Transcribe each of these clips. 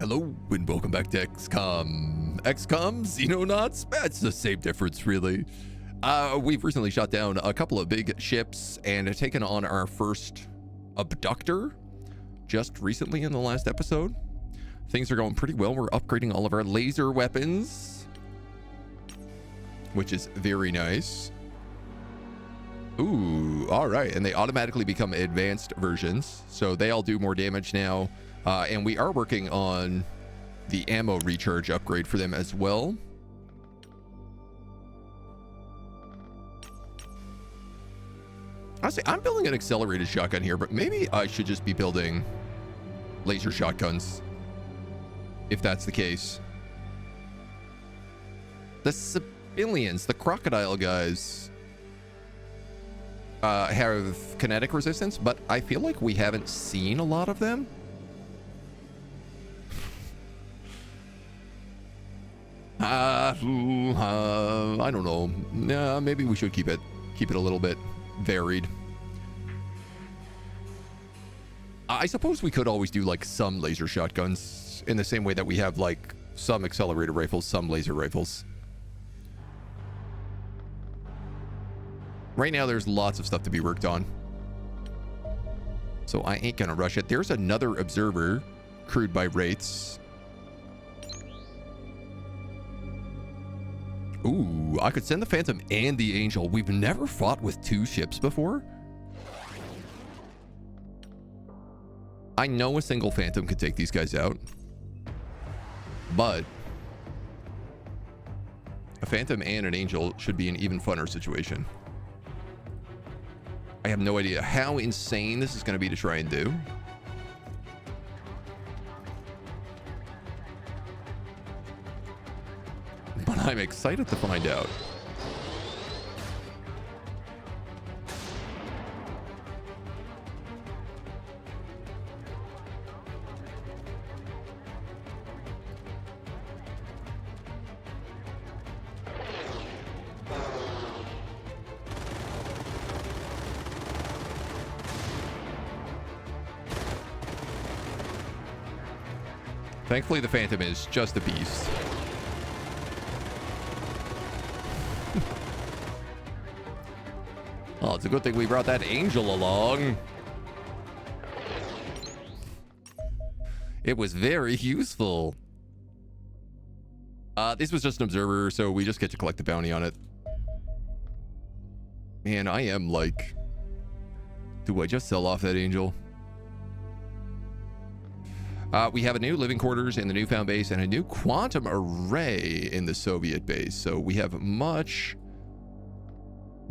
Hello and welcome back to XCOM. XCOM, Xenonauts, that's the same difference really. We've recently shot down a couple of big ships and taken on our first abductor just recently in the last episode. Things are going pretty well. We're upgrading all of our laser weapons, which is very nice. Ooh, all right. And they automatically become advanced versions, so they all do more damage now. And we are working on the ammo recharge upgrade for them as well. Honestly, I'm building an accelerated shotgun here, but maybe I should just be building laser shotguns, if that's the case. The civilians, the crocodile guys, have kinetic resistance, but I feel like we haven't seen a lot of them. I don't know. Maybe we should keep it a little bit varied. I suppose we could always do like some laser shotguns in the same way that we have like some accelerated rifles, some laser rifles. Right now there's lots of stuff to be worked on, so I ain't gonna rush it. There's another observer crewed by Wraiths. Ooh, I could send the Phantom and the Angel. We've never fought with two ships before. I know a single Phantom could take these guys out, but a Phantom and an Angel should be an even funner situation. I have no idea how insane this is going to be to try and do. But I'm excited to find out. Thankfully, the Phantom is just a beast. Oh, it's a good thing we brought that Angel along. It was very useful. This was just an observer, so we just get to collect the bounty on it. Man, I am like... Do I just sell off that Angel? We have a new living quarters in the newfound base and a new quantum array in the Soviet base. So we have much...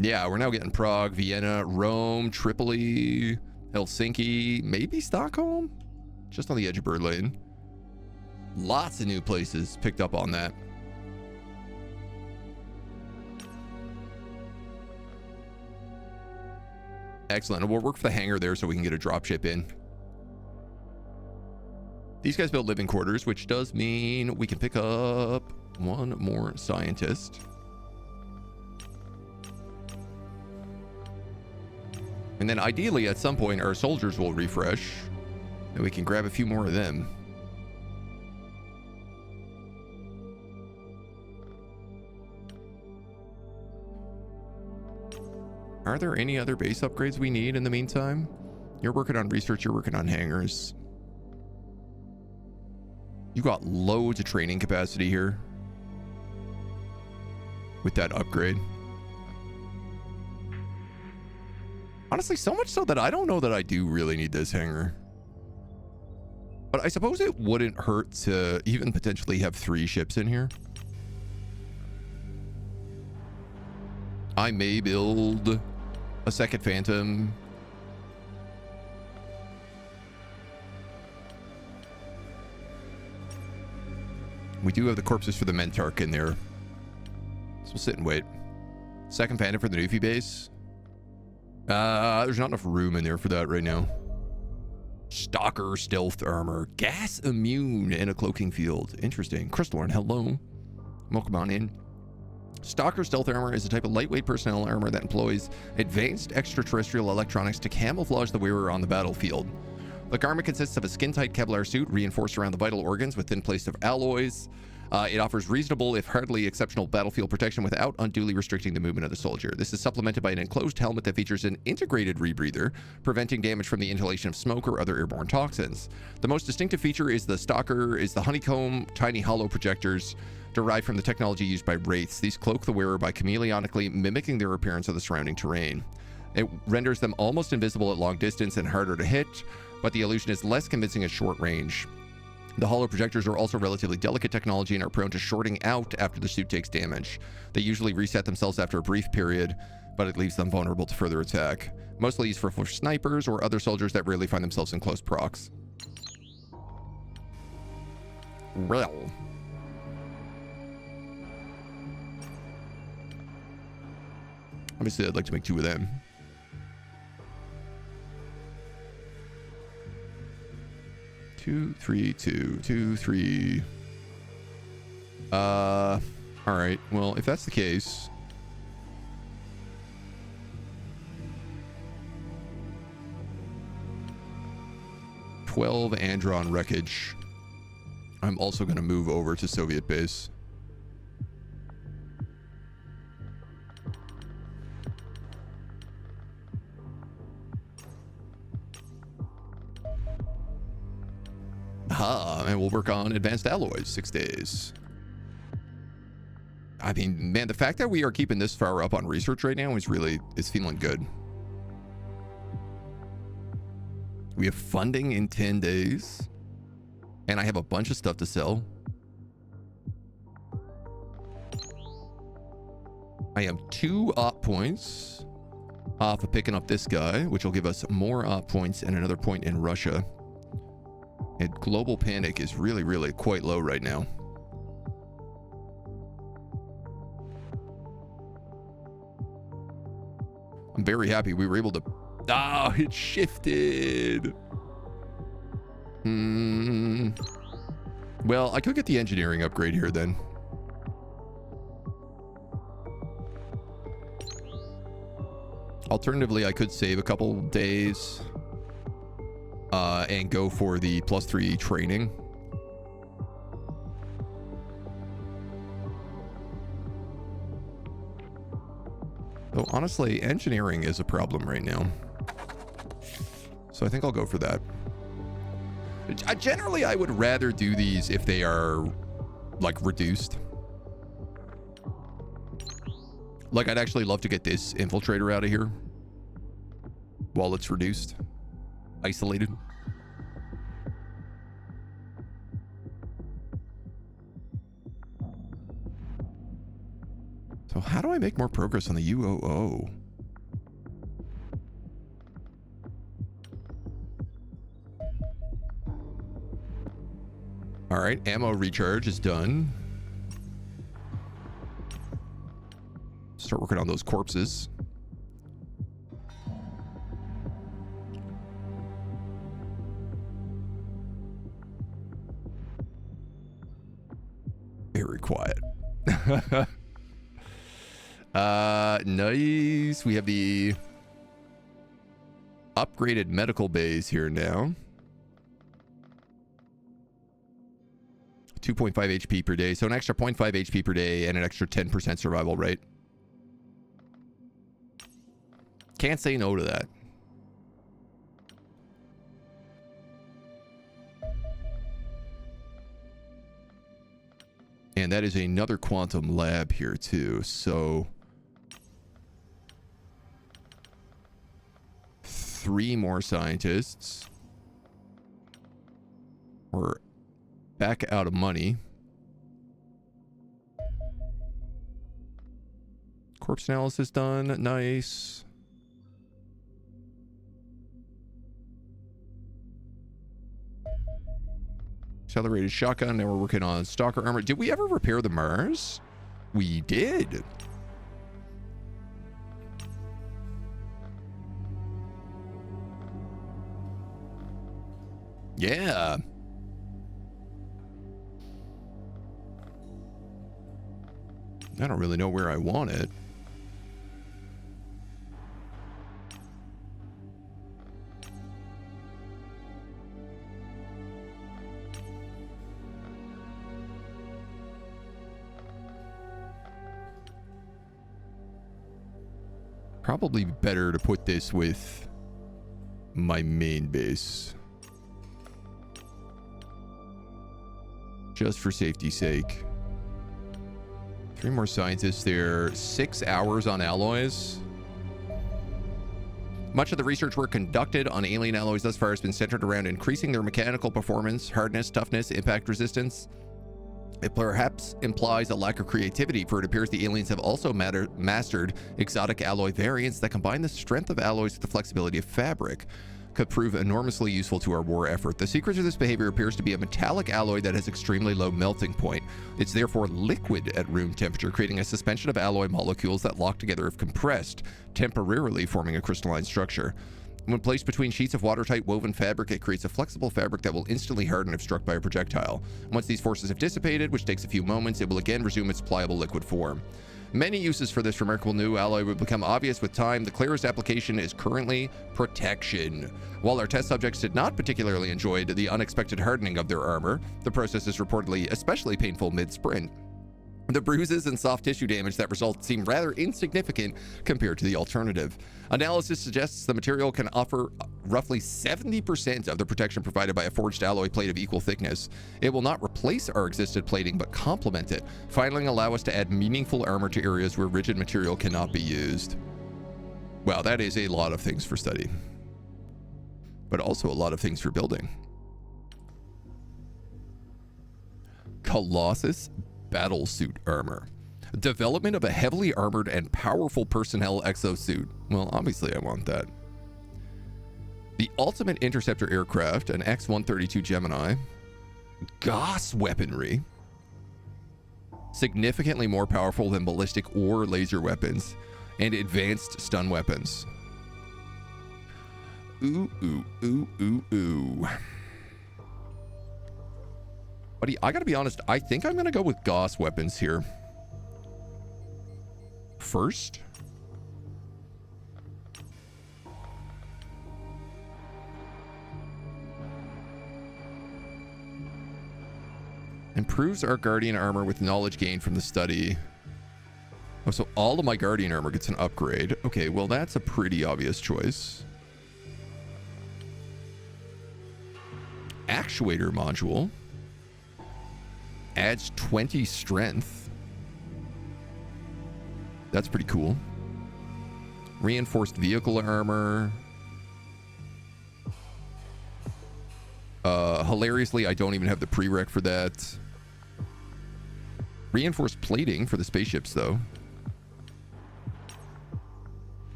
Yeah, we're now getting Prague, Vienna, Rome, Tripoli, Helsinki, maybe Stockholm? Just on the edge of Berlin. Lots of new places picked up on that. Excellent. And we'll work for the hangar there so we can get a dropship in. These guys build living quarters, which does mean we can pick up one more scientist. And then ideally, at some point, our soldiers will refresh, and we can grab a few more of them. Are there any other base upgrades we need in the meantime? You're working on research, you're working on hangars. You got loads of training capacity here with that upgrade. Honestly, so much so that I don't know that I do really need this hangar. But I suppose it wouldn't hurt to even potentially have 3 ships in here. I may build a second Phantom. We do have the corpses for the Mentark in there, so we'll sit and wait. Second Phantom for the Newfie base. There's not enough room in there for that right now. Stalker stealth armor, gas immune, and a cloaking field. Interesting. Crystalline, hello. Welcome on in. Stalker stealth armor is a type of lightweight personnel armor that employs advanced extraterrestrial electronics to camouflage the wearer on the battlefield. The garment consists of a skin-tight Kevlar suit reinforced around the vital organs with thin plates of alloys. It offers reasonable, if hardly exceptional, battlefield protection without unduly restricting the movement of the soldier. This is supplemented by an enclosed helmet that features an integrated rebreather, preventing damage from the inhalation of smoke or other airborne toxins. The most distinctive feature is the honeycomb, tiny hollow projectors derived from the technology used by wraiths. These cloak the wearer by chameleonically mimicking their appearance of the surrounding terrain. It renders them almost invisible at long distance and harder to hit, but the illusion is less convincing at short range. The hollow projectors are also relatively delicate technology and are prone to shorting out after the suit takes damage. They usually reset themselves after a brief period, but it leaves them vulnerable to further attack. Mostly used for snipers or other soldiers that rarely find themselves in close prox. Well. Obviously, I'd like to make 2 of them. Two, three, two, two, three. All right. Well, if that's the case, $12 Andron wreckage. I'm also going to move over to Soviet base. And we'll work on advanced alloys, 6 days. I mean, man, the fact that we are keeping this far up on research right now is feeling good. We have funding in 10 days. And I have a bunch of stuff to sell. I am 2 op points off of picking up this guy, which will give us more op points and another point in Russia. And global panic is really, really quite low right now. I'm very happy we were able to... Ah, it shifted. Well, I could get the engineering upgrade here then. Alternatively, I could save a couple days. And go for the +3 training. So honestly, engineering is a problem right now. So I think I'll go for that. Generally, I would rather do these if they are, like, reduced. Like, I'd actually love to get this infiltrator out of here while it's reduced. Isolated. So how do I make more progress on the UOO? All right, ammo recharge is done. Start working on those corpses. Very quiet. Nice. We have the upgraded medical bays here now. 2.5 HP per day. So an extra 0.5 HP per day and an extra 10% survival rate. Can't say no to that. And that is another quantum lab here too. So 3 more scientists. We're back out of money. Corpse analysis done. Nice. Accelerated shotgun. Now we're working on stalker armor. Did we ever repair the Mars? We did. Yeah. I don't really know where I want it. Probably better to put this with my main base. Just for safety's sake. 3 more scientists there. 6 hours on alloys. Much of the research work conducted on alien alloys thus far has been centered around increasing their mechanical performance, hardness, toughness, impact resistance. It perhaps implies a lack of creativity, for it appears the aliens have also mastered exotic alloy variants that combine the strength of alloys with the flexibility of fabric. Could prove enormously useful to our war effort. The secret to this behavior appears to be a metallic alloy that has extremely low melting point. It's therefore liquid at room temperature, creating a suspension of alloy molecules that lock together if compressed, temporarily forming a crystalline structure. When placed between sheets of watertight woven fabric, it creates a flexible fabric that will instantly harden if struck by a projectile. Once these forces have dissipated, which takes a few moments, it will again resume its pliable liquid form. Many uses for this remarkable new alloy will become obvious with time. The clearest application is currently protection. While our test subjects did not particularly enjoy the unexpected hardening of their armor, the process is reportedly especially painful mid-sprint. The bruises and soft tissue damage that result seem rather insignificant compared to the alternative. Analysis suggests the material can offer roughly 70% of the protection provided by a forged alloy plate of equal thickness. It will not replace our existing plating, but complement it, finally allow us to add meaningful armor to areas where rigid material cannot be used. Wow, that is a lot of things for study, but also a lot of things for building. Colossus Battlesuit armor. Development of a heavily armored and powerful personnel exosuit. Well, obviously I want that. The ultimate interceptor aircraft, an X-132 Gemini. Gauss weaponry. Significantly more powerful than ballistic or laser weapons. And advanced stun weapons. Ooh, ooh, ooh, ooh, ooh. Buddy, I gotta be honest, I think I'm gonna go with Gauss weapons here. First. Improves our Guardian armor with knowledge gained from the study. Oh, so all of my Guardian armor gets an upgrade. Okay, well that's a pretty obvious choice. Actuator module. Adds 20 strength. That's pretty cool. Reinforced vehicle armor. Hilariously, I don't even have the prereq for that. Reinforced plating for the spaceships, though.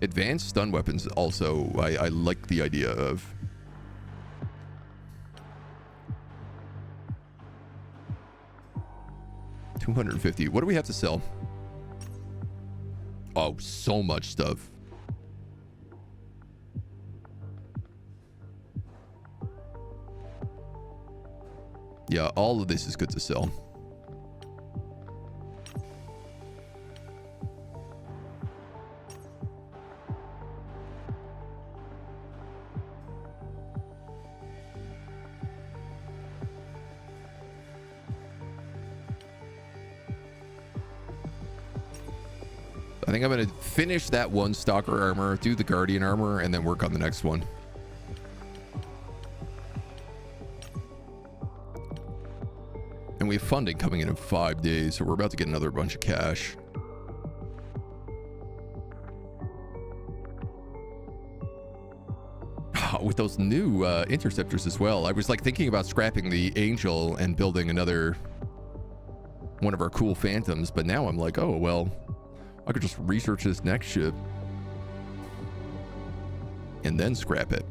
Advanced stun weapons also, I like the idea of. $250. What do we have to sell? Oh, so much stuff. Yeah, all of this is good to sell. I think I'm going to finish that one Stalker armor, do the Guardian armor, and then work on the next one. And we have funding coming in 5 days, so we're about to get another bunch of cash. With those new interceptors as well. I was like thinking about scrapping the Angel and building another one of our cool Phantoms, but now I'm like, oh, well, I could just research this next ship and then scrap it.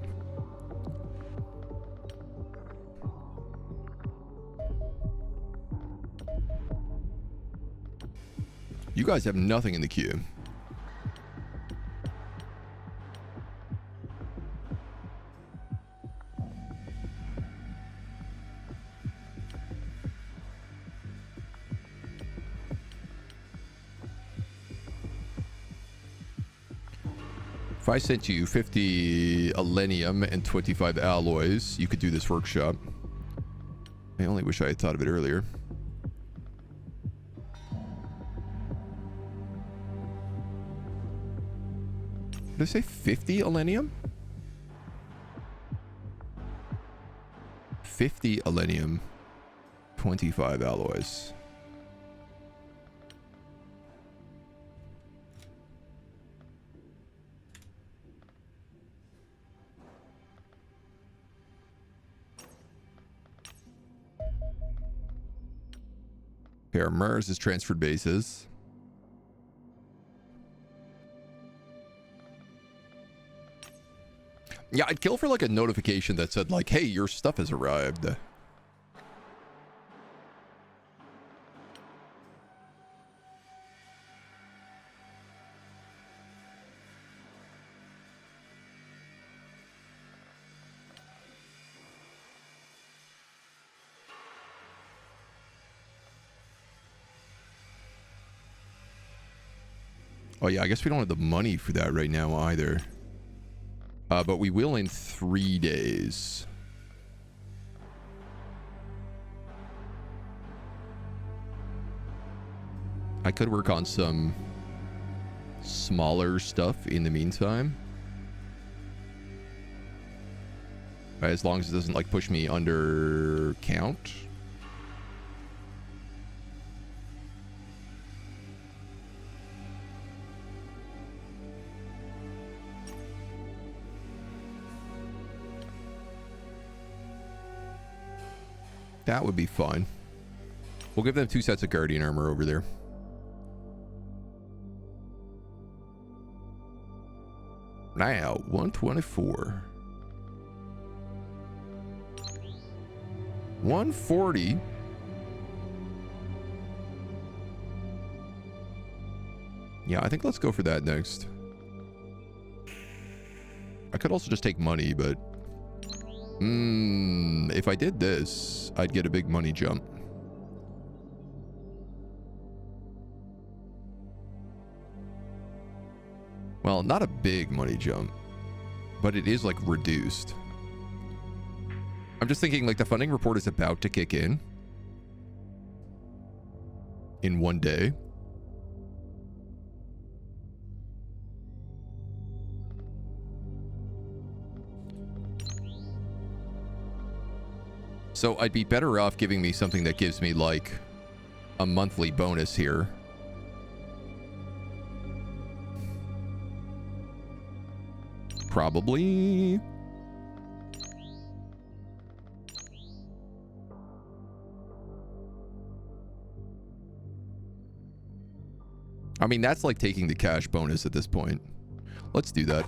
You guys have nothing in the queue. If I sent you 50 alenium and 25 alloys, you could do this workshop. I only wish I had thought of it earlier. Did I say 50 alenium? 50 alenium, 25 alloys. Okay, our MERS is transferred bases. Yeah, I'd kill for like a notification that said like, hey, your stuff has arrived. Oh yeah, I guess we don't have the money for that right now either. But we will in 3 days. I could work on some smaller stuff in the meantime. As long as it doesn't like push me under count. That would be fine. We'll give them 2 sets of Guardian armor over there. Now, 124. 140. Yeah, I think let's go for that next. I could also just take money, but... if I did this, I'd get a big money jump. Well, not a big money jump, but it is like reduced. I'm just thinking like the funding report is about to kick in 1 day. So I'd be better off giving me something that gives me like a monthly bonus here. Probably. I mean, that's like taking the cash bonus at this point. Let's do that.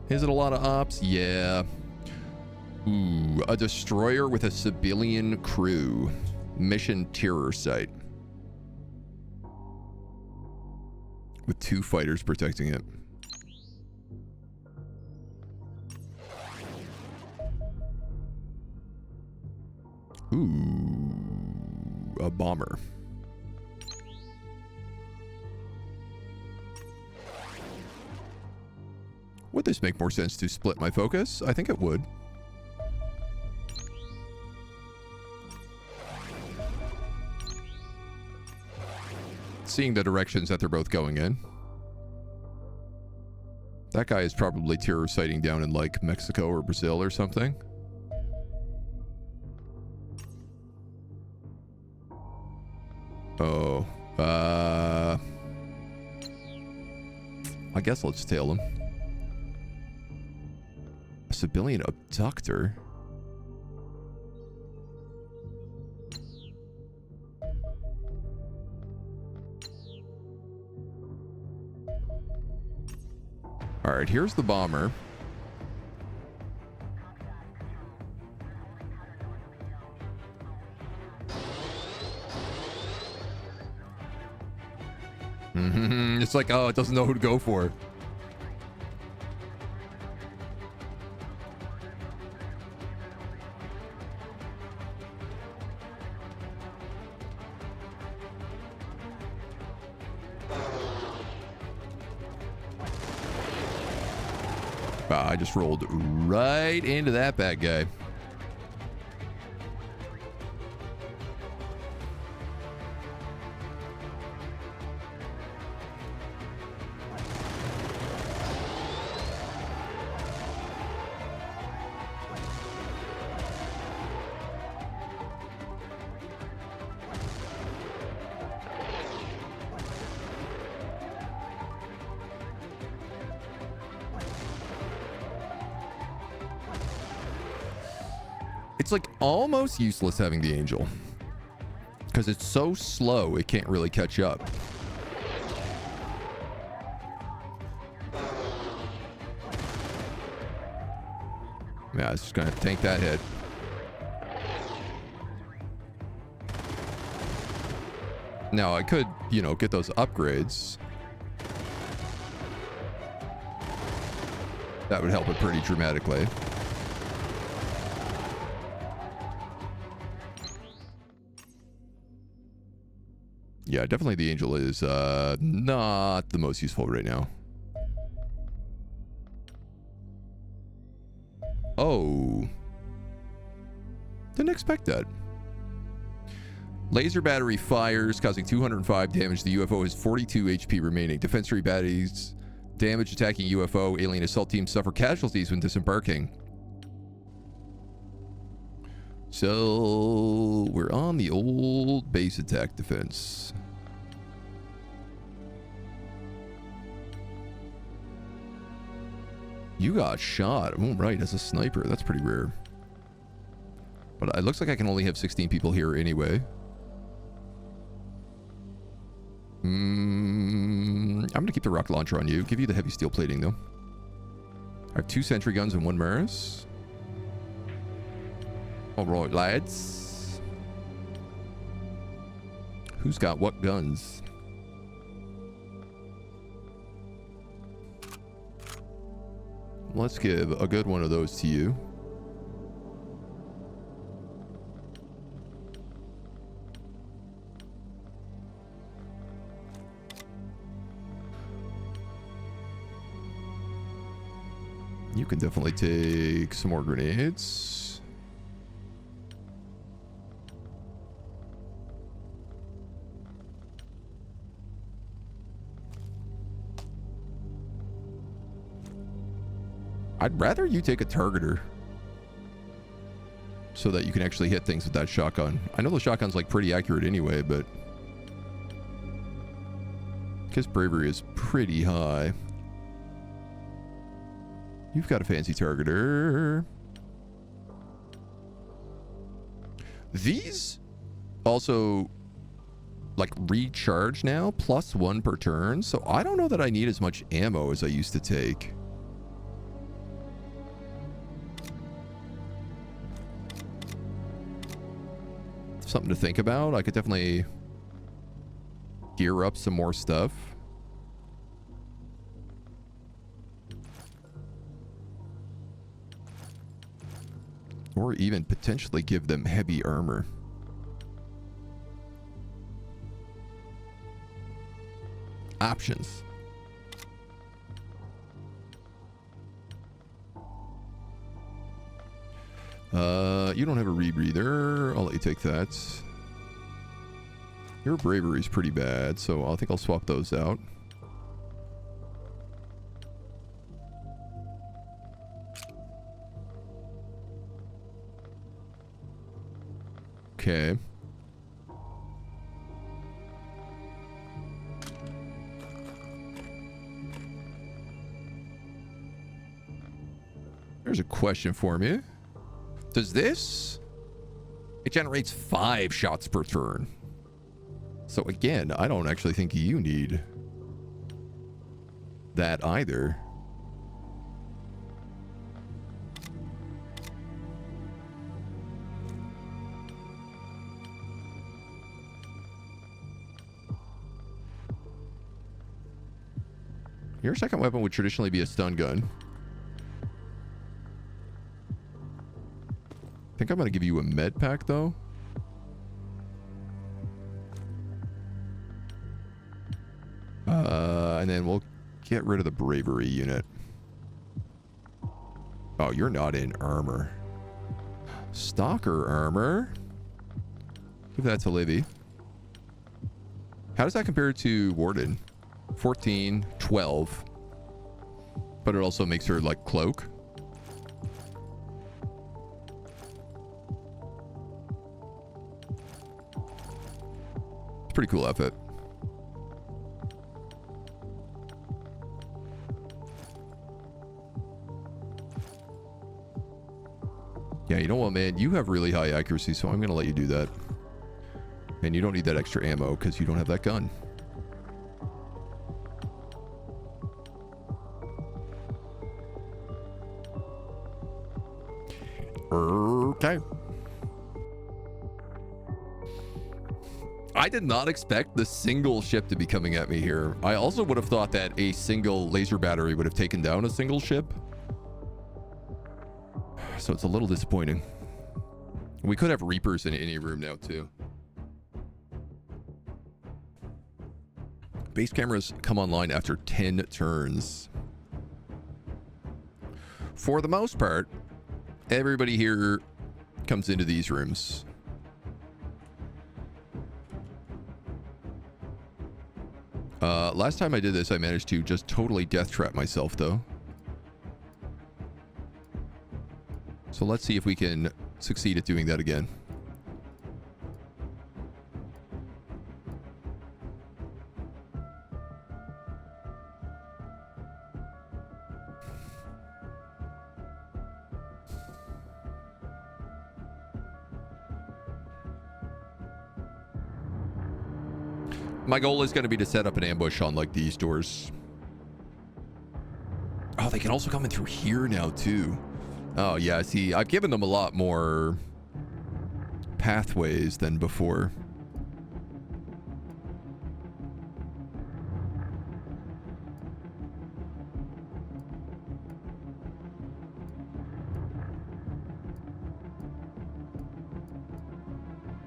Is it a lot of ops? Yeah. Ooh, a destroyer with a civilian crew. Mission terror site. With 2 fighters protecting it. Ooh, a bomber. Would this make more sense to split my focus? I think it would. Seeing the directions that they're both going in. That guy is probably terror sighting down in like Mexico or Brazil or something. Oh, I guess let's tail him. A civilian abductor? Alright, here's the bomber. It's like, oh, it doesn't know who to go for. I just rolled right into that bad guy. It's like almost useless having the Angel. Because it's so slow, it can't really catch up. Yeah, it's just going to tank that hit. Now, I could, you know, get those upgrades. That would help it pretty dramatically. Yeah, definitely the Angel is not the most useful right now. Oh. Didn't expect that. Laser battery fires, causing 205 damage. The UFO has 42 HP remaining. Defense tree batteries damage attacking UFO. Alien assault teams suffer casualties when disembarking. So we're on the old base attack defense. You got shot. Oh, right, as a sniper. That's pretty rare. But it looks like I can only have 16 people here anyway. I'm going to keep the rocket launcher on you. Give you the heavy steel plating, though. I have 2 sentry guns and 1 Maris. All right, lads. Who's got what guns? Let's give a good one of those to you. You can definitely take some more grenades. I'd rather you take a targeter so that you can actually hit things with that shotgun. I know the shotgun's like pretty accurate anyway, but his bravery is pretty high. You've got a fancy targeter. These also like recharge now, +1 per turn. So I don't know that I need as much ammo as I used to take. Something to think about. I could definitely gear up some more stuff. Or even potentially give them heavy armor. Options. You don't have a rebreather. I'll let you take that. Your bravery is pretty bad, so I think I'll swap those out. Okay. There's a question for me. Does this? It generates 5 shots per turn. So again, I don't actually think you need that either. Your second weapon would traditionally be a stun gun. I think I'm going to give you a med pack, though. And then we'll get rid of the bravery unit. Oh, you're not in armor. Stalker armor. Give that to Livy. How does that compare to Warden? 14, 12. But it also makes her, like, cloak. Pretty cool outfit. Yeah, You know what, man? You have really high accuracy, so I'm going to let you do that. And you don't need that extra ammo because you don't have that gun. Okay. I did not expect the single ship to be coming at me here. I also would have thought that a single laser battery would have taken down a single ship. So it's a little disappointing. We could have Reapers in any room now, too. Base cameras come online after 10 turns. For the most part, everybody here comes into these rooms. Last time I did this, I managed to just totally death trap myself, though. So let's see if we can succeed at doing that again. My goal is going to be to set up an ambush on, like, these doors. Oh, they can also come in through here now, too. Oh, yeah, see, I've given them a lot more pathways than before.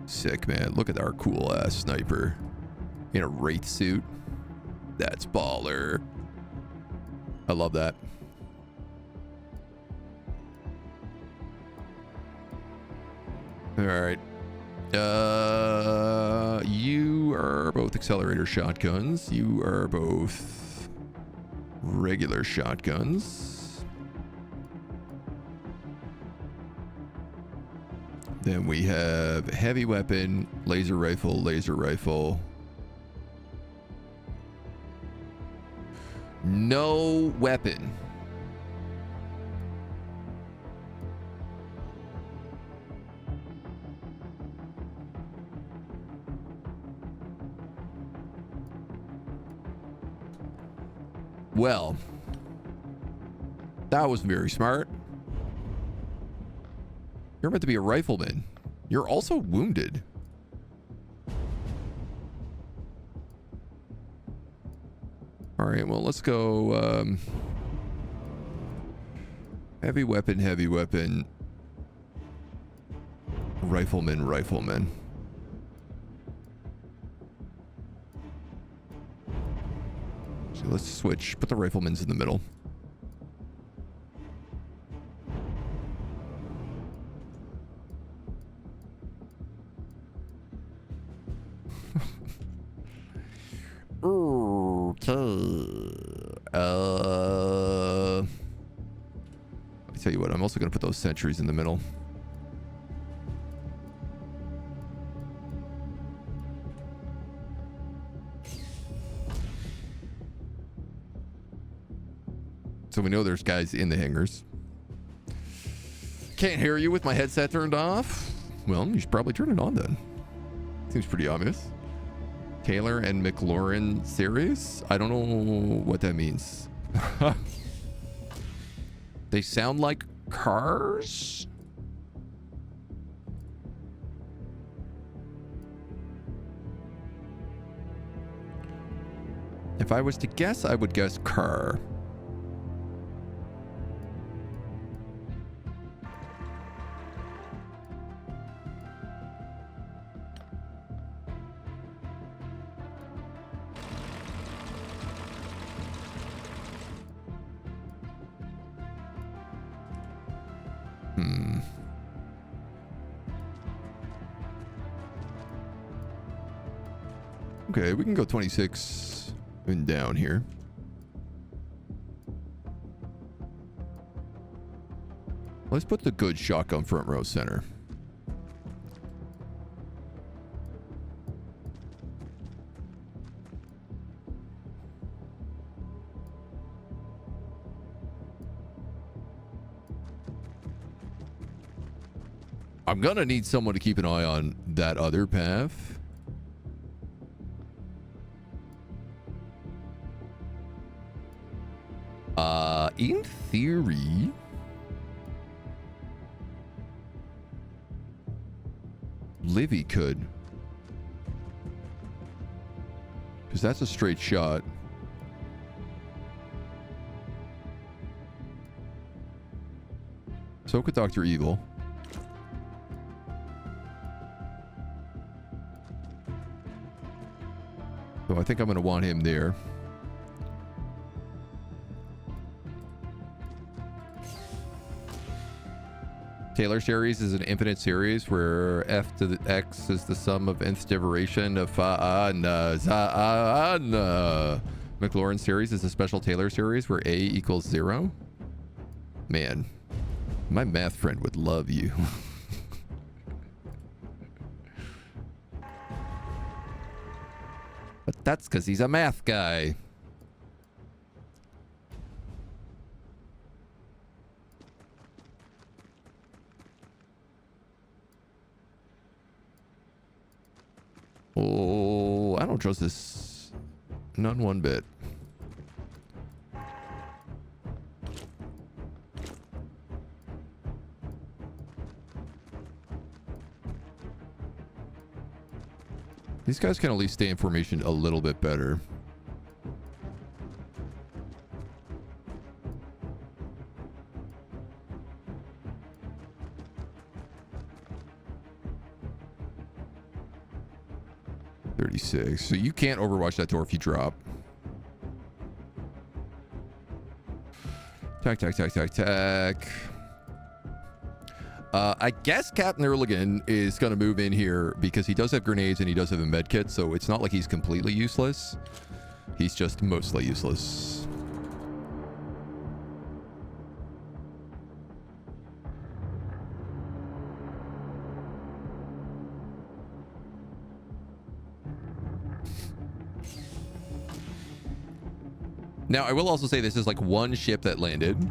Sick, man. Look at our cool-ass sniper. In a Wraith suit. That's baller. I love that. All right. You are both accelerator shotguns. You are both regular shotguns. Then we have heavy weapon, laser rifle, laser rifle. No weapon. Well, that was very smart. You're meant to be a rifleman. You're also wounded. All right, well, let's go heavy weapon, rifleman. So let's switch, put the riflemen's in the middle. I tell you what, I'm also going to put those sentries in the middle. So we know there's guys in the hangars. Can't hear you with my headset turned off? Well, you should probably turn it on then. Seems pretty obvious. Taylor and McLaurin series? I don't know what that means. They sound like cars? If I was to guess, I would guess car. Okay, we can go 26 and down here. Let's put the good shotgun front row center. I'm gonna need someone to keep an eye on that other path. In theory, Livy could. Because that's a straight shot. So could Dr. Evil. So I think I'm going to want him there. Taylor series is an infinite series where f to the x is the sum of nth derivation of McLaurin series is a special Taylor series where a equals 0. Man, my math friend would love you. But that's because he's a math guy. Oh, I don't trust this. None one bit. These guys can at least stay in formation a little bit better. So you can't overwatch that door if you drop. Tack. I guess Captain Earligan is going to move in here because he does have grenades and he does have a med kit, so it's not like he's completely useless. He's just mostly useless. Now, I will also say this is like one ship that landed.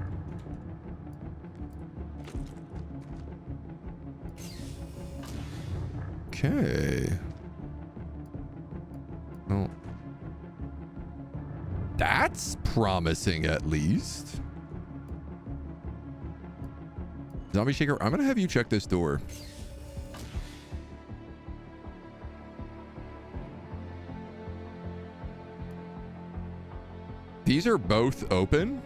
Okay. Well, that's promising at least. Zombie Shaker, I'm going to have you check this door. These are both open.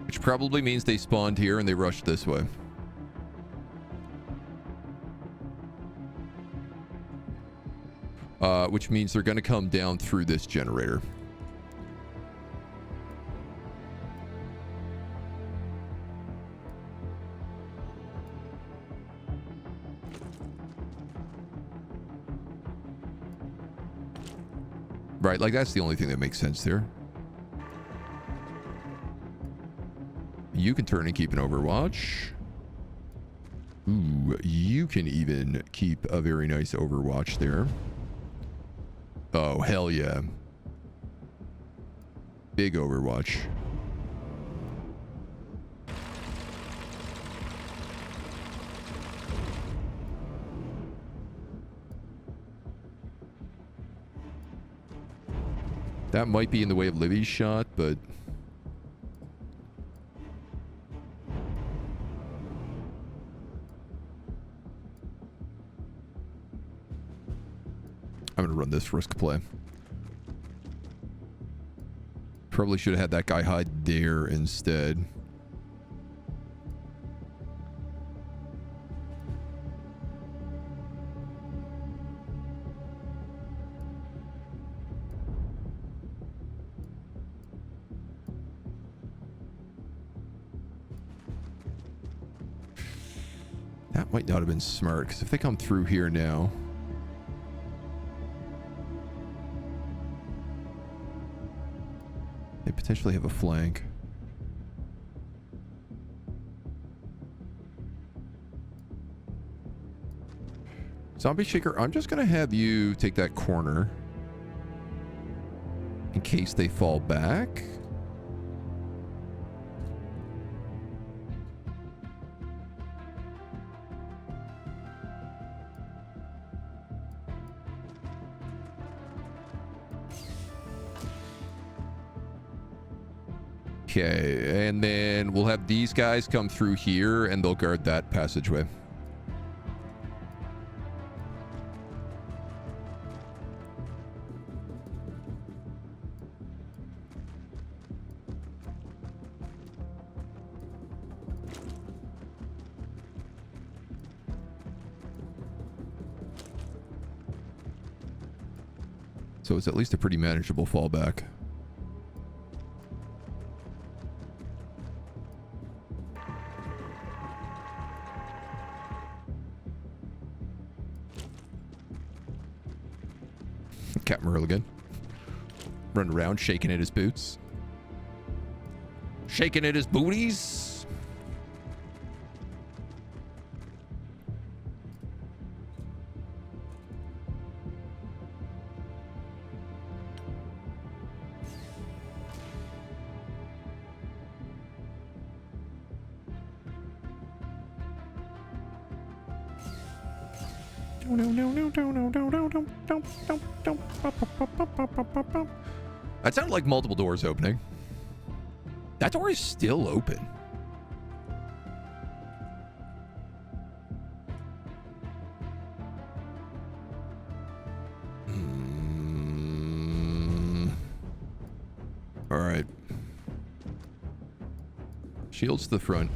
Which probably means they spawned here and they rushed this way. Which means they're going to come down through this generator. Right, like that's the only thing that makes sense there. You can turn and keep an overwatch. Ooh, you can even keep a very nice overwatch there. Oh, hell yeah. Big overwatch. That might be in the way of Livy's shot, but... I'm gonna run this risk play. Probably should have had that guy hide there instead. That might not have been smart, because if they come through here now... they potentially have a flank. Zombie Shaker, I'm just going to have you take that corner. In case they fall back. Okay, and then we'll have these guys come through here, and they'll guard that passageway. So it's at least a pretty manageable fallback. Captain Merligan. Running around shaking at his boots. Shaking at his booties. That sounded like multiple doors opening. That door is still open. All right. Shields to the front.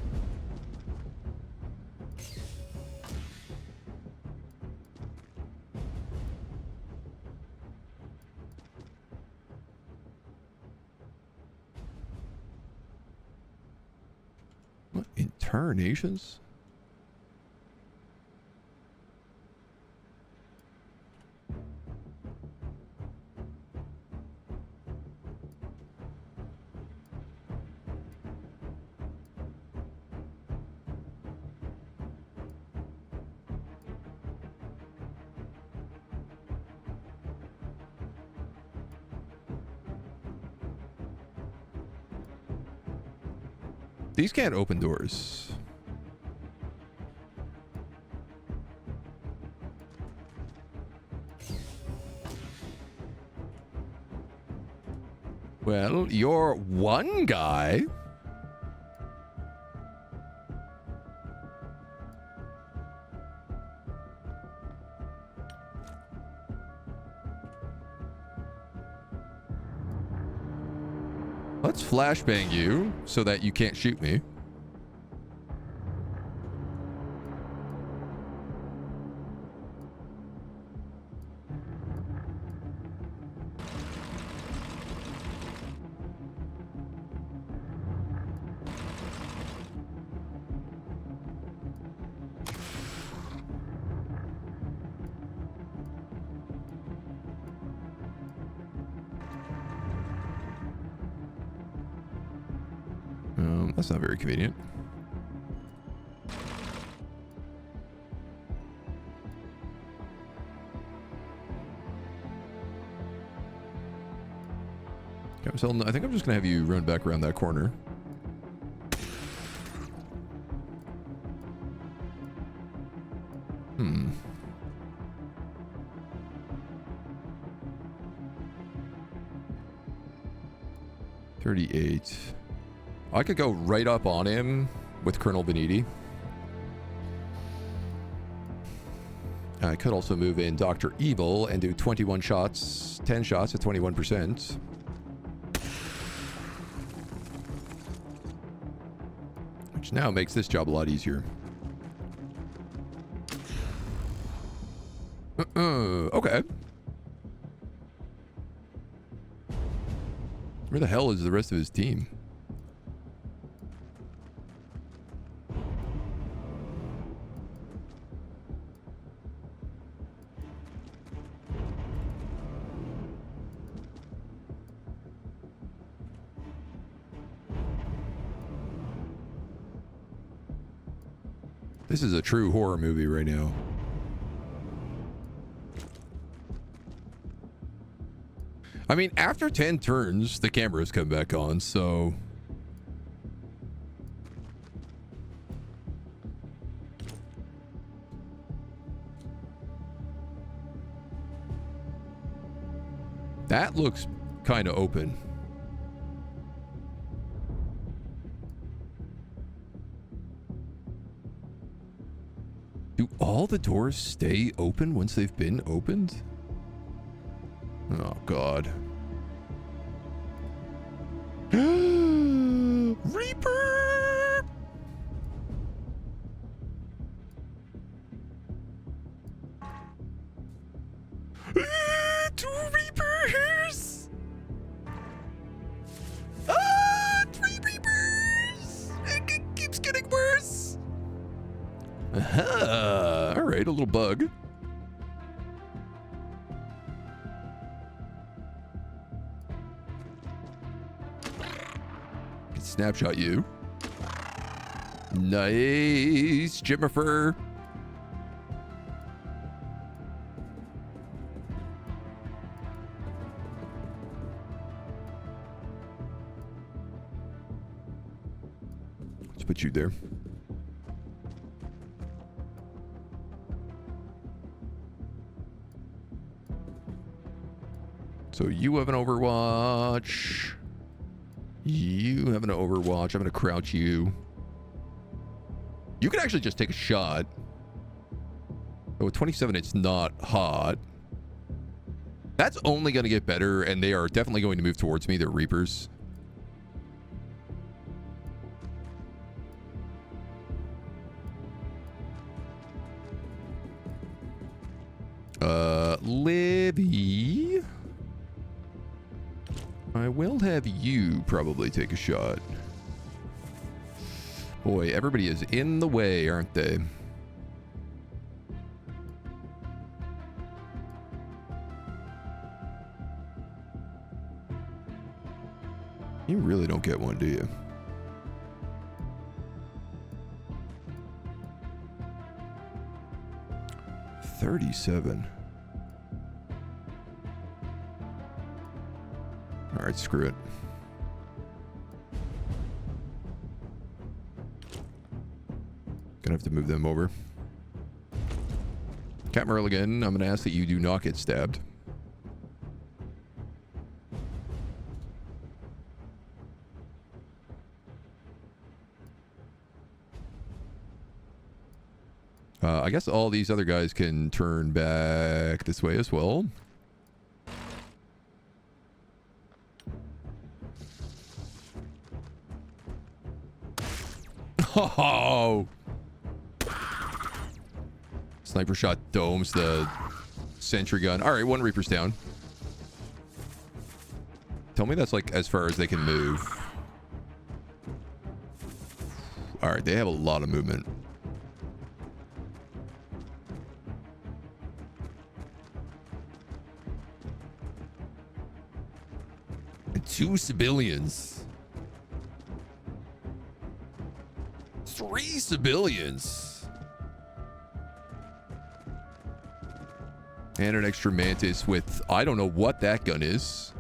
What? Internations? These can't open doors. Well, you're one guy. Let's flashbang you so that you can't shoot me. That's not very convenient. Okay, so I think I'm just gonna have you run back around that corner. Hmm. $38. I could go right up on him with Colonel Beniti. I could also move in Dr. Evil and do 21 shots, 10 shots at 21%. Which now makes this job a lot easier. Okay. Where the hell is the rest of his team? This is a true horror movie right now. I mean, after 10 turns, the cameras come back on, so... That looks kind of open. Do all the doors stay open once they've been opened? Oh, God. Reaper! Two Reapers! Three Reapers! It keeps getting worse! Aha! Alright, a little bug. Snapshot you. Nice, Jimmifer. Let's put you there. So you have an Overwatch. You have an Overwatch. I'm going to crouch you. You can actually just take a shot. Oh, with 27, it's not hot. That's only going to get better, and they are definitely going to move towards me. They're Reapers. Libby. I will have you probably take a shot. Boy, everybody is in the way, aren't they? You really don't get one, do you? $37. All right, screw it. Gonna have to move them over. Cat Merligan, I'm gonna ask that you do not get stabbed. I guess all these other guys can turn back this way as well. Oh! Sniper shot domes the sentry gun. All right, one Reaper's down. Tell me that's like as far as they can move. All right, they have a lot of movement. And 2 civilians. 3 civilians. And an extra Mantis with, I don't know what that gun is.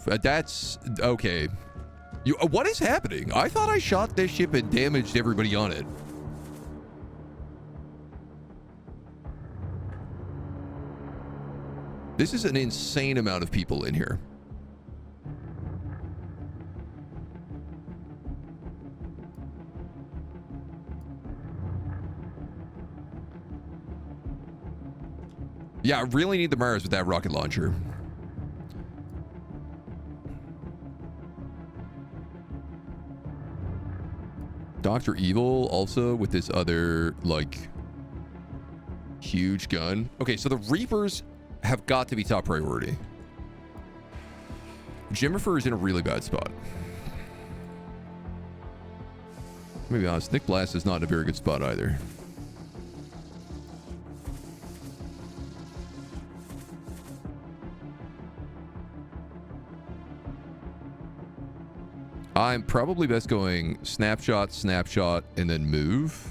That's, okay. What is happening? I thought I shot this ship and damaged everybody on it. This is an insane amount of people in here. Yeah, I really need the Mars with that rocket launcher. Dr. Evil also with this other, like, huge gun. Okay, so the Reapers have got to be top priority. Jimmifer is in a really bad spot. Let me be honest, Nick Blast is not in a very good spot either. I'm probably best going snapshot, snapshot, and then move.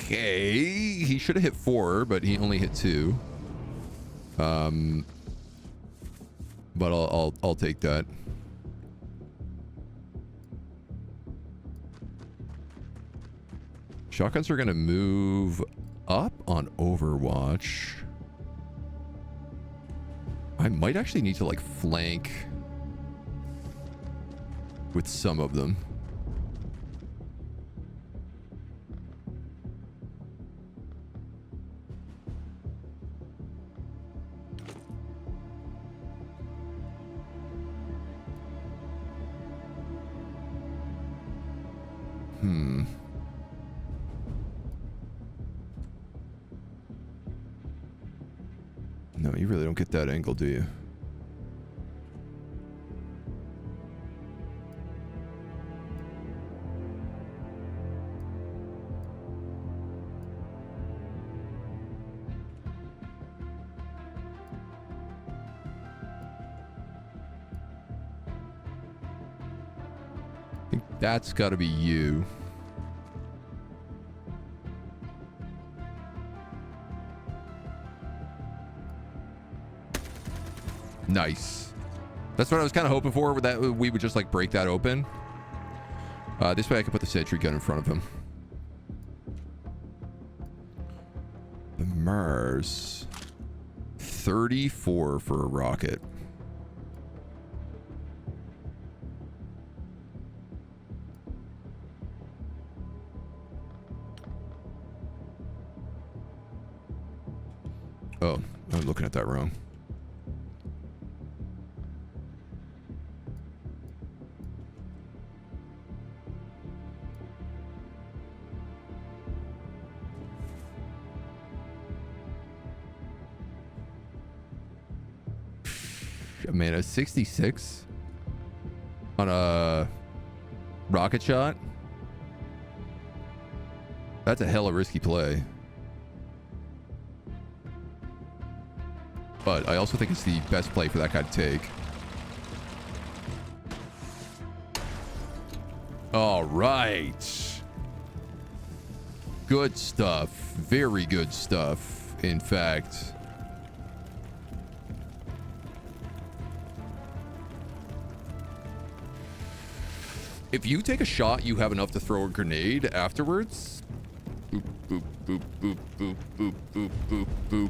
okay. He should have hit 4, but he only hit 2. But I'll take that. Shotguns are gonna move up on Overwatch. I might actually need to like flank with some of them. No, you really don't get that angle, do you? I think that's got to be you. Nice. That's what I was kind of hoping for, that we would just like break that open. This way I can put the sentry gun in front of him. The Mars. 34 for a rocket. Oh, I'm looking at that wrong. Man, a 66 on a rocket shot? That's a hella risky play. But I also think it's the best play for that guy to take. All right. Good stuff. Very good stuff, in fact. If you take a shot, you have enough to throw a grenade afterwards. Boop, boop, boop, boop, boop, boop, boop, boop, boop.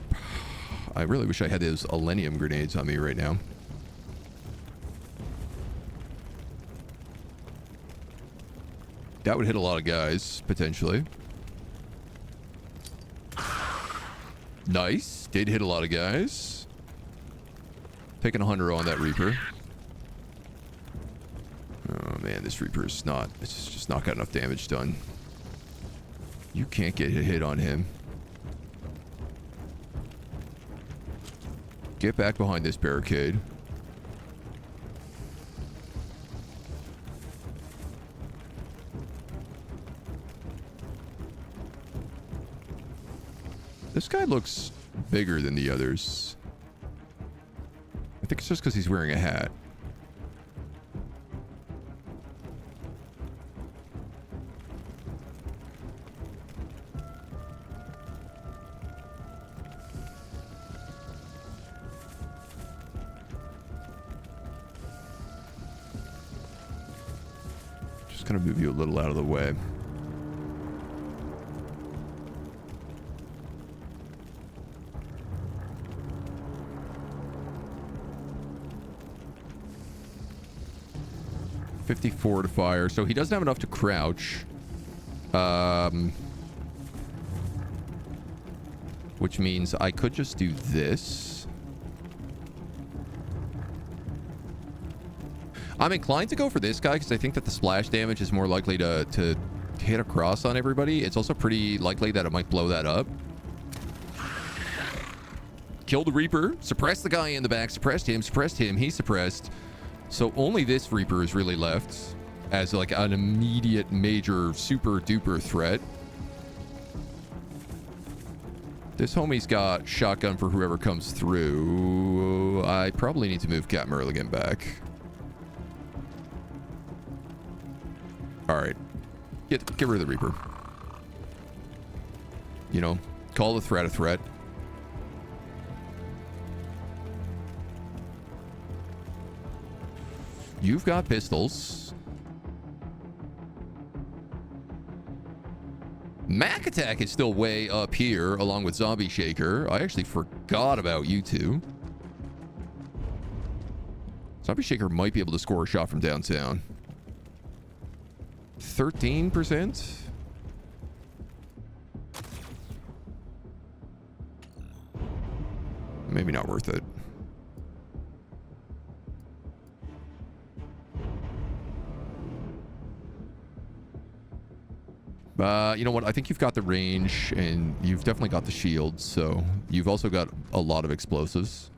I really wish I had those Alenium grenades on me right now. That would hit a lot of guys, potentially. Nice. Did hit a lot of guys. Taking 100 on that Reaper. Oh man, this Reaper is not, it's just not got enough damage done. You can't get a hit on him. Get back behind this barricade. This guy looks bigger than the others. I think it's just because he's wearing a hat. Just gonna move you a little out of the way. .54 to fire, so he doesn't have enough to crouch. Which means I could just do this. I'm inclined to go for this guy because I think that the splash damage is more likely to hit across on everybody. It's also pretty likely that it might blow that up. Kill the Reaper, suppress the guy in the back, suppressed him, he's suppressed. So only this Reaper is really left as like an immediate major super duper threat. This homie's got shotgun for whoever comes through. I probably need to move Cat Merligan back. All right, get rid of the Reaper. you know, call the threat a threat. You've got pistols. Mac Attack is still way up here along with Zombie Shaker. I actually forgot about you two. Zombie Shaker might be able to score a shot from downtown. 13%? Maybe not worth it. You know what? I think you've got the range, and you've definitely got the shield, so you've also got a lot of explosives.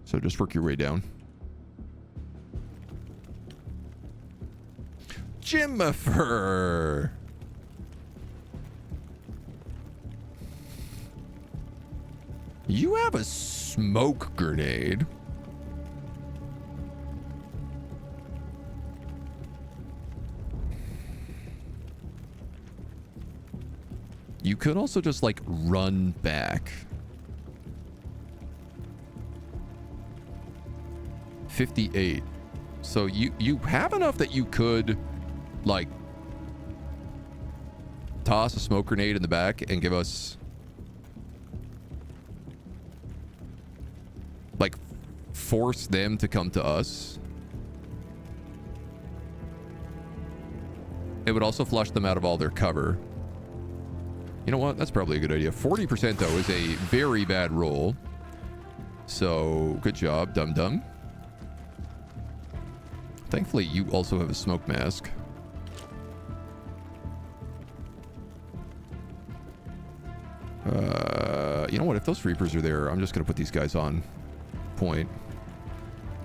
So just work your way down. Jimmifer! You have a smoke grenade. You could also just, like, run back. 58. So you have enough that you could, like, toss a smoke grenade in the back and give us, like, force them to come to us. It would also flush them out of all their cover. You know what? That's probably a good idea. 40% though is a very bad roll. So good job, dum-dum. Thankfully, you also have a smoke mask. You know what? If those Reapers are there, I'm just going to put these guys on point.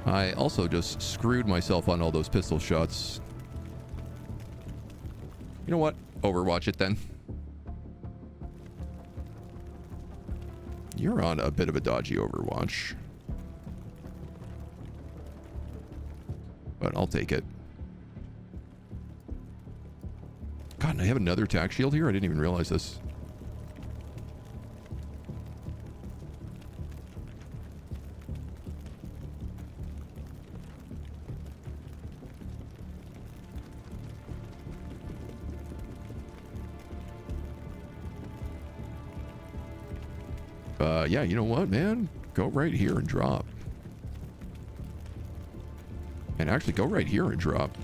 I also just screwed myself on all those pistol shots. You know what? Overwatch it then. You're on a bit of a dodgy Overwatch. But I'll take it. God, and I have another attack shield here? I didn't even realize this. Yeah, you know what, man? Go right here and drop. And actually, go right here and drop.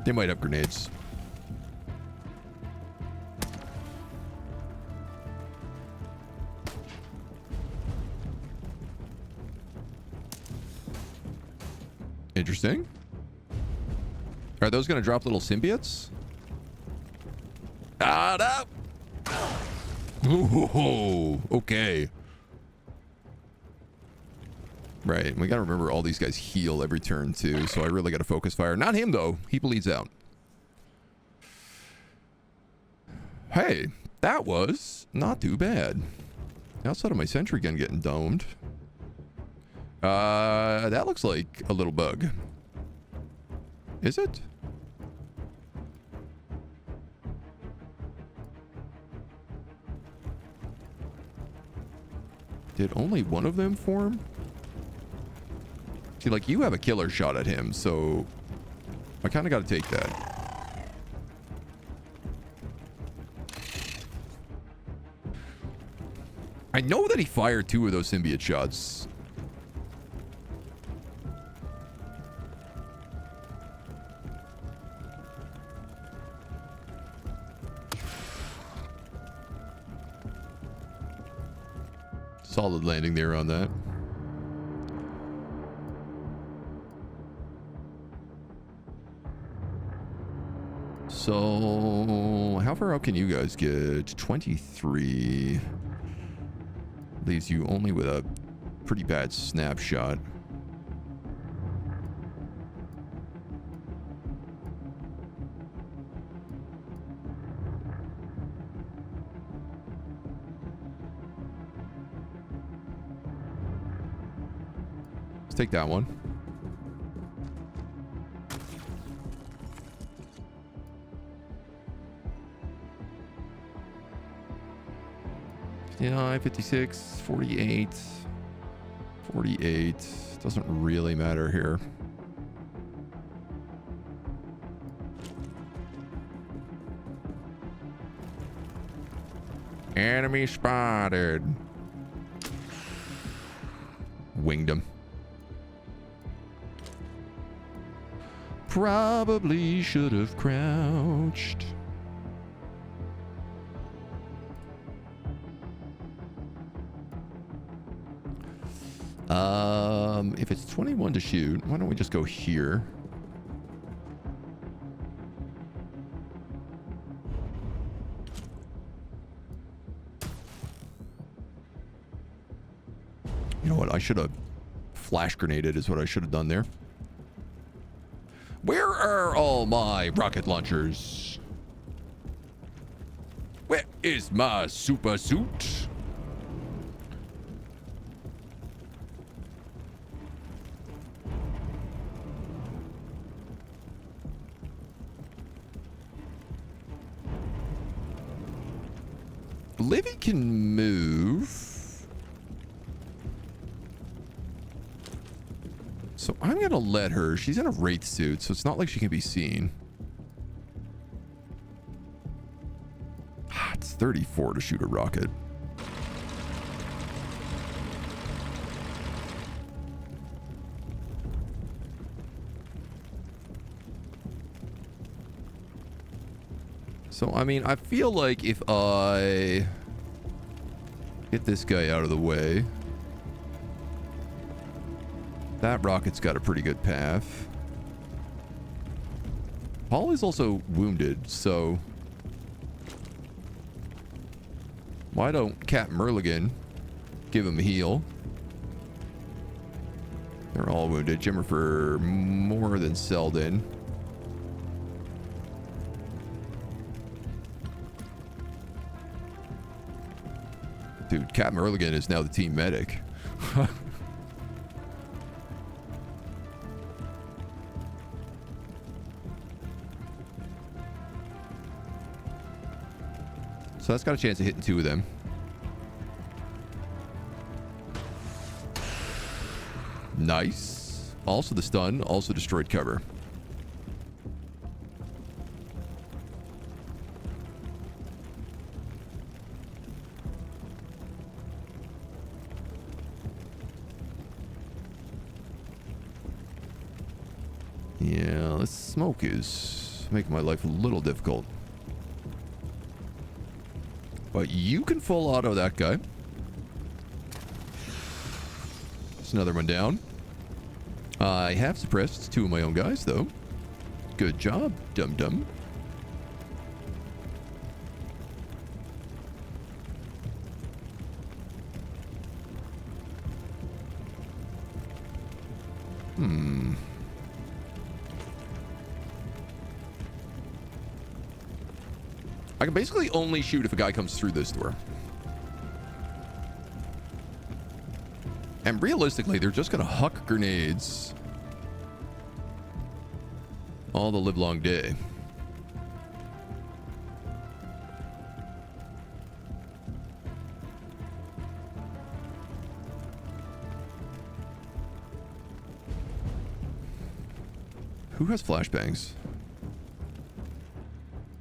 They might have grenades. Interesting. Are those going to drop little symbiotes? Ah, no! Ooh, okay. Right, we gotta remember all these guys heal every turn too, so I really gotta focus fire. Not him though, he bleeds out. Hey, that was not too bad. Outside of my sentry gun getting domed. That looks like a little bug. Is it? Did only one of them form? See, like, you have a killer shot at him, so I kind of got to take that. I know that he fired 2 of those symbiote shots. Solid landing there on that. So, how far out can you guys get? 23. Leaves you only with a pretty bad snapshot. Let's take that one. Yeah, 56, 48, 48. Doesn't really matter here. Enemy spotted. Winged him. Probably should have crouched. If it's 21 to shoot, why don't we just go here? You know what? I should have flash grenaded is what I should have done there. Where are all my rocket launchers? Where is my super suit? Livy can move. So I'm going to let her. She's in a wraith suit, so it's not like she can be seen. It's 34 to shoot a rocket. So, I mean, I feel like if I get this guy out of the way, that rocket's got a pretty good path. Paul is also wounded, so why don't Cap Merligan give him a heal? They're all wounded. Jimmerfer more than Selden. Dude, Captain Merligan is now the team medic. So that's got a chance of hitting two of them. Nice. Also the stun, also destroyed cover. Yeah, this smoke is making my life a little difficult. But you can full auto that guy. There's another one down. I have suppressed two of my own guys, though. Good job, dum-dum. I can basically only shoot if a guy comes through this door. And realistically, they're just going to huck grenades all the livelong day. Who has flashbangs?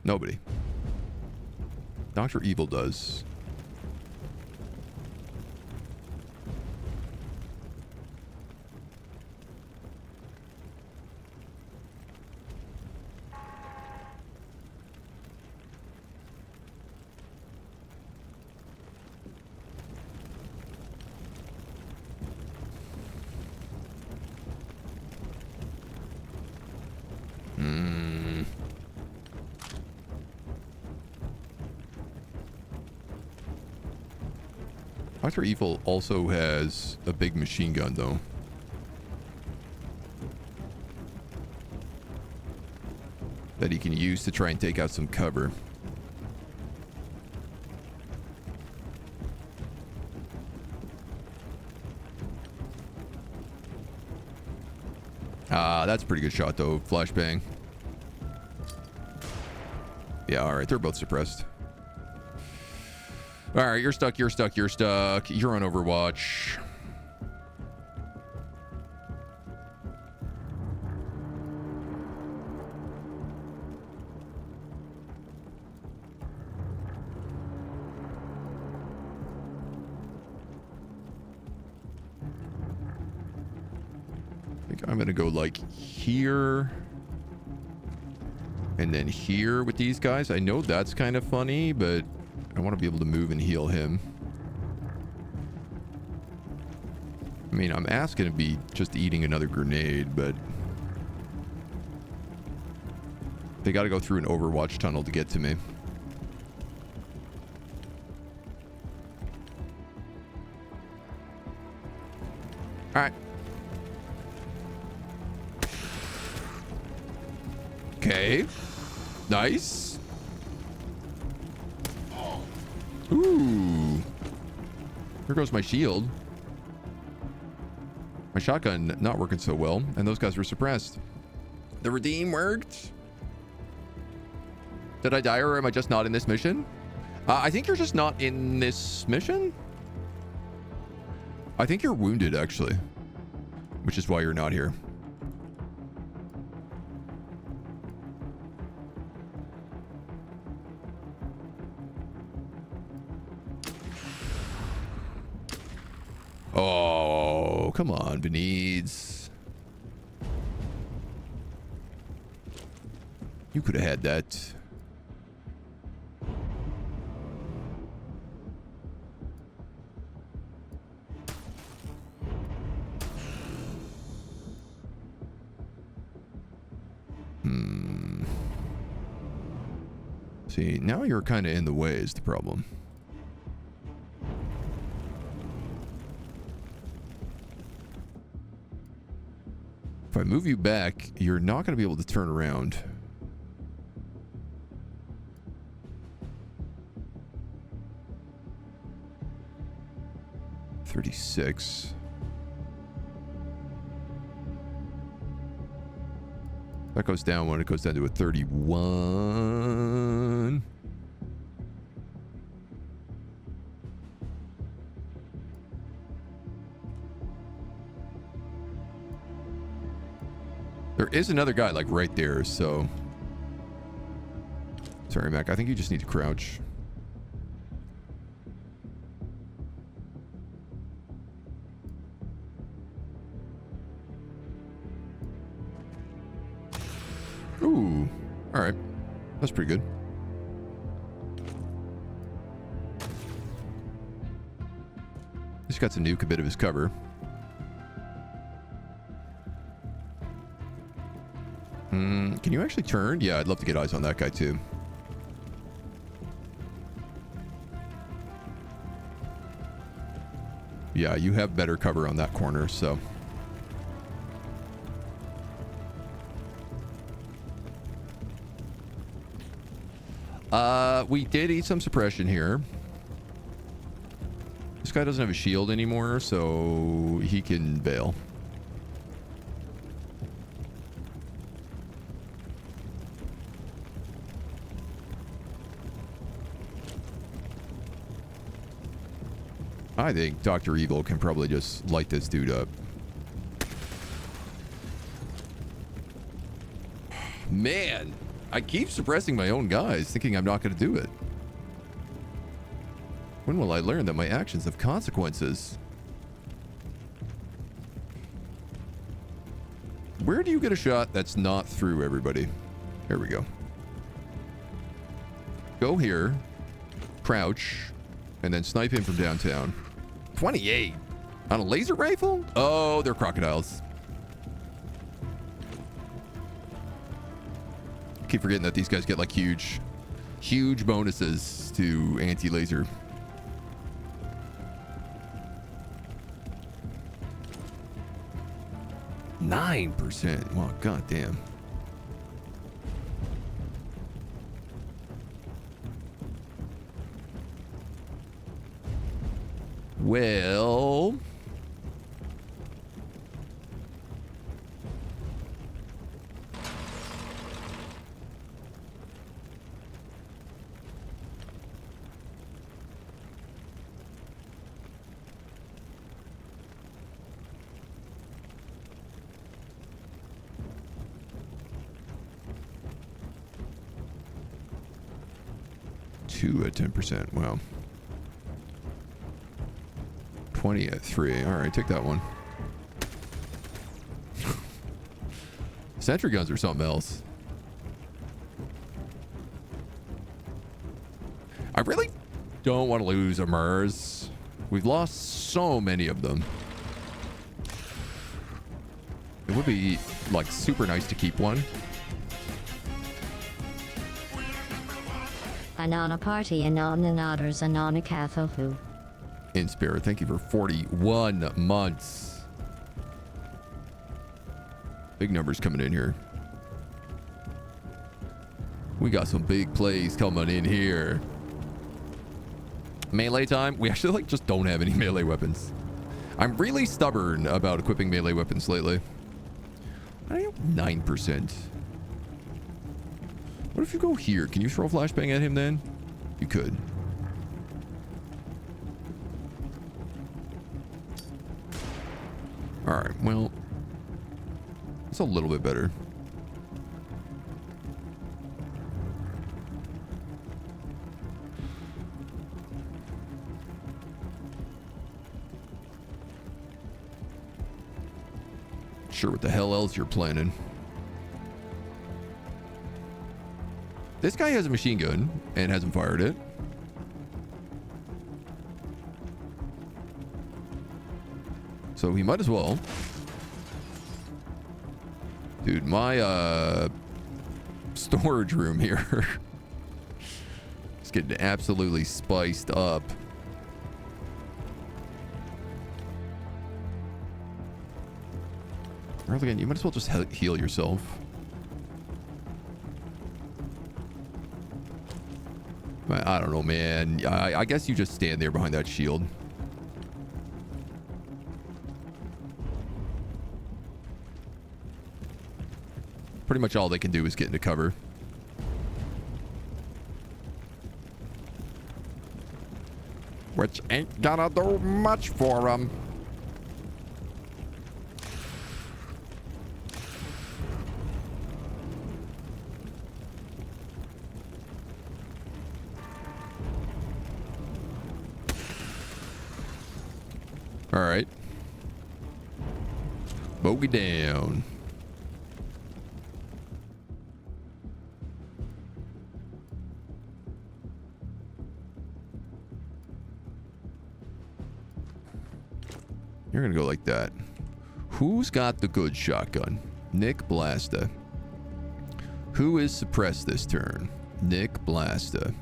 Nobody. Dr. Evil does. Dr. Evil also has a big machine gun, though. That he can use to try and take out some cover. That's a pretty good shot, though. Flashbang. Yeah, alright. They're both suppressed. Alright, you're stuck, you're stuck, you're stuck. You're on Overwatch. I think I'm gonna go like here. And then here with these guys. I know that's kind of funny, but I want to be able to move and heal him. I mean, I'm asking to be just eating another grenade, but they got to go through an Overwatch tunnel to get to me. All right. Okay. Nice. Ooh. Here goes my shield. My shotgun not working so well, and those guys were suppressed. The redeem worked. Did I die, or am I just not in this mission? I think you're just not in this mission. I think you're wounded, actually, which is why you're not here. Oh, come on, Benitez. You could have had that. See, now you're kind of in the way is the problem. If I move you back, you're not going to be able to turn around. $36. That goes down when it goes down to a 31. There is another guy like right there, so sorry, Mac. I think you just need to crouch. Ooh, all right, that's pretty good. This got to nuke a bit of his cover. Can you actually turn? Yeah, I'd love to get eyes on that guy too. Yeah, you have better cover on that corner, so. We did eat some suppression here. This guy doesn't have a shield anymore, so he can bail. I think Dr. Evil can probably just light this dude up. Man, I keep suppressing my own guys, thinking I'm not going to do it. When will I learn that my actions have consequences? Where do you get a shot that's not through everybody? Here we go. Go here, crouch, and then snipe him from downtown. 28 on a laser rifle? Oh, they're crocodiles. Keep forgetting that these guys get like huge bonuses to anti-laser. 9%. Wow, goddamn. Well, two at 10%. Wow. 20 at 3. All right, take that one. Sentry guns are something else. I really don't want to lose a MERS. We've lost so many of them. It would be, like, super nice to keep one. Anana party, anana nodders, anana kathohu. In spirit, thank you for 41 months. Big numbers coming in here. We got some big plays coming in here. Melee time. We actually just don't have any melee weapons. I'm really stubborn about equipping melee weapons lately. I have 9%. What if you go here? Can you throw a flashbang at him then? You could. Alright, well, it's a little bit better. Sure what the hell else you're planning. This guy has a machine gun and hasn't fired it. So he might as well. Dude, my storage room here is getting absolutely spiced up. Or again, you might as well just heal yourself. I don't know, man. I guess you just stand there behind that shield. Pretty much all they can do is get into cover. Which ain't gonna do much for them. All right. Bogey down. You're gonna go like that. Who's got the good shotgun? Nick Blasta. Who is suppressed this turn? Nick Blasta.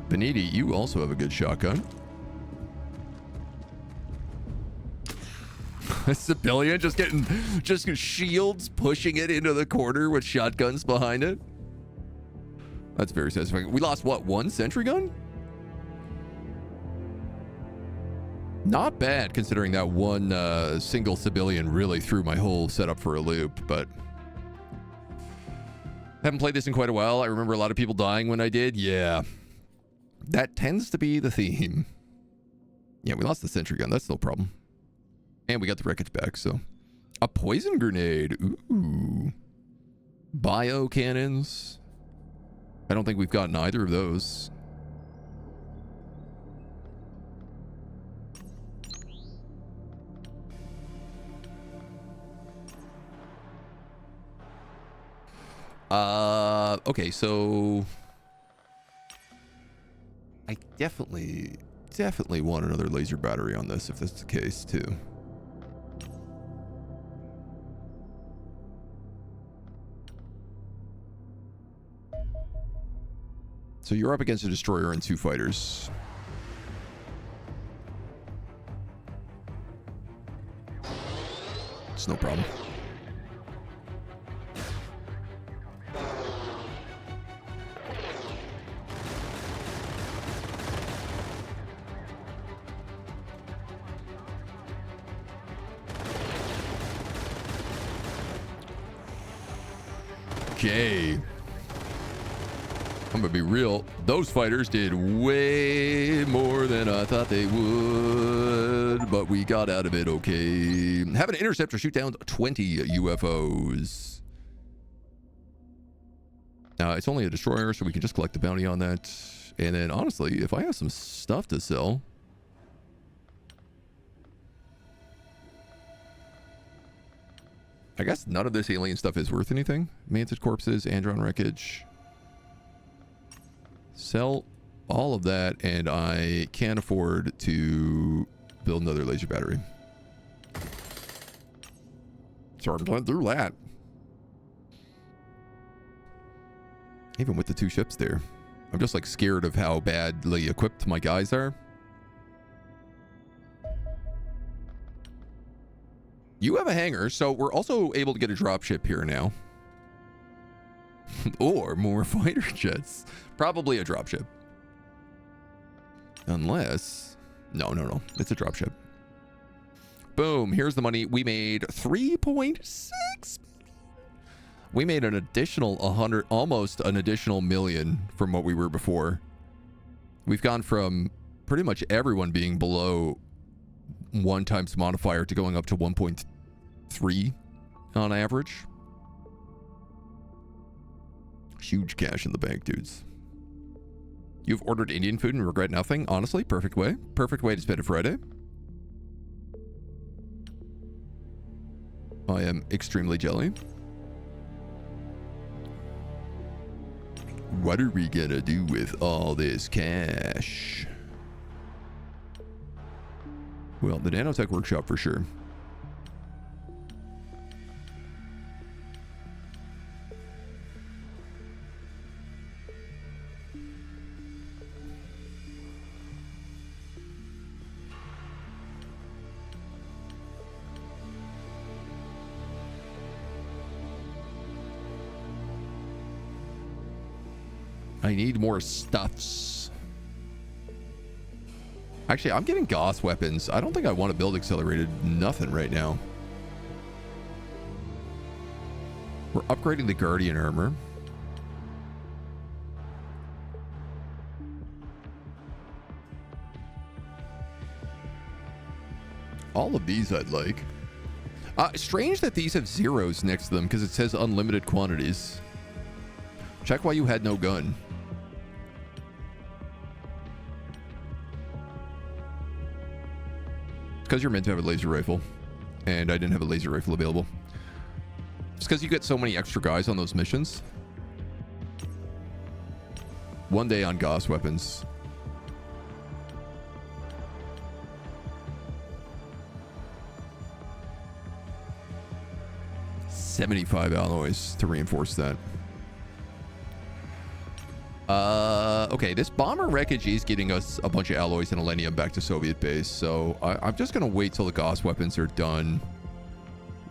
Beniti, you also have a good shotgun. A civilian just getting shields pushing it into the corner with shotguns behind it. That's very satisfying. We lost what, one sentry gun? Not bad considering that one single civilian really threw my whole setup for a loop, but haven't played this in quite a while. I remember a lot of people dying when I did. Yeah. That tends to be the theme. Yeah, we lost the sentry gun. That's no problem. And we got the wreckage back, so. A poison grenade. Ooh. Bio cannons. I don't think we've gotten either of those. Okay, so I definitely want another laser battery on this if that's the case too. So you're up against a destroyer and 2 fighters. It's no problem. Okay. I'm gonna be real. Those fighters did way more than I thought they would, but we got out of it okay. Have an interceptor shoot down 20 UFOs. It's only a destroyer, so we can just collect the bounty on that. And then, honestly, if I have some stuff to sell... I guess none of this alien stuff is worth anything. Mantis corpses, Andron wreckage. Sell all of that, and I can't afford to build another laser battery. So I'm going through that. Even with the 2 ships there. I'm just like scared of how badly equipped my guys are. You have a hangar, so we're also able to get a dropship here now. Or more fighter jets. Probably a dropship. Unless... No. It's a dropship. Boom. Here's the money. We made 3.6. We made an additional 100, almost an additional million from what we were before. We've gone from pretty much everyone being below 1 times modifier to going up to 1.3 on average. Huge cash in the bank, dudes. You've ordered Indian food and regret nothing? Honestly, perfect way. Perfect way to spend a Friday. I am extremely jelly. What are we gonna do with all this cash? Well, the nanotech workshop for sure. I need more stuffs. Actually, I'm getting Gauss weapons. I don't think I want to build accelerated nothing right now. We're upgrading the Guardian armor. All of these I'd like. Strange that these have zeros next to them because it says unlimited quantities. Check why you had no gun. It's because you're meant to have a laser rifle. And I didn't have a laser rifle available. It's because you get so many extra guys on those missions. One day on Gauss weapons. $75 alloys to reinforce that. Okay, this bomber wreckage is getting us a bunch of alloys and selenium back to Soviet base, so I'm just gonna wait till the Gauss weapons are done.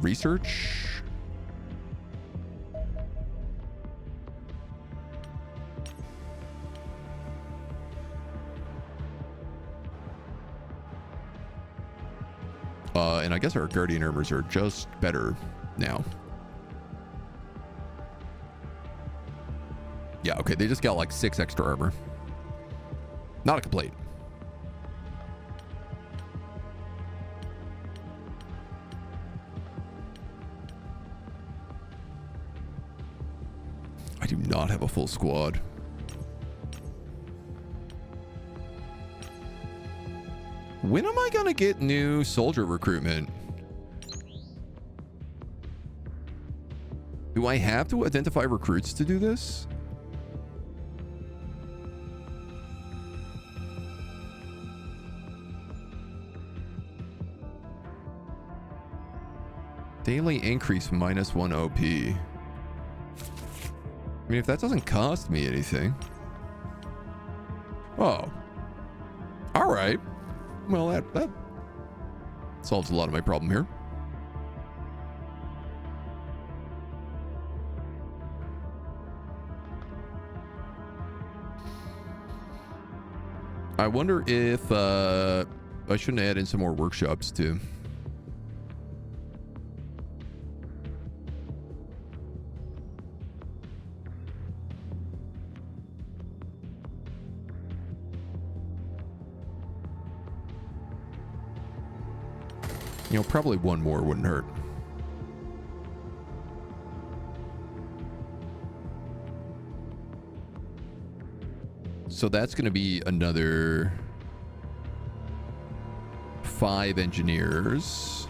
Research. And I guess our Guardian armors are just better now. Yeah, okay, they just got like 6 extra armor. Not a complaint. I do not have a full squad. When am I gonna get new soldier recruitment? Do I have to identify recruits to do this? Daily increase -1 OP. I mean, if that doesn't cost me anything. Oh. All right. Well, that solves a lot of my problem here. I wonder if I shouldn't add in some more workshops too. You know, probably one more wouldn't hurt. So that's going to be another 5 engineers.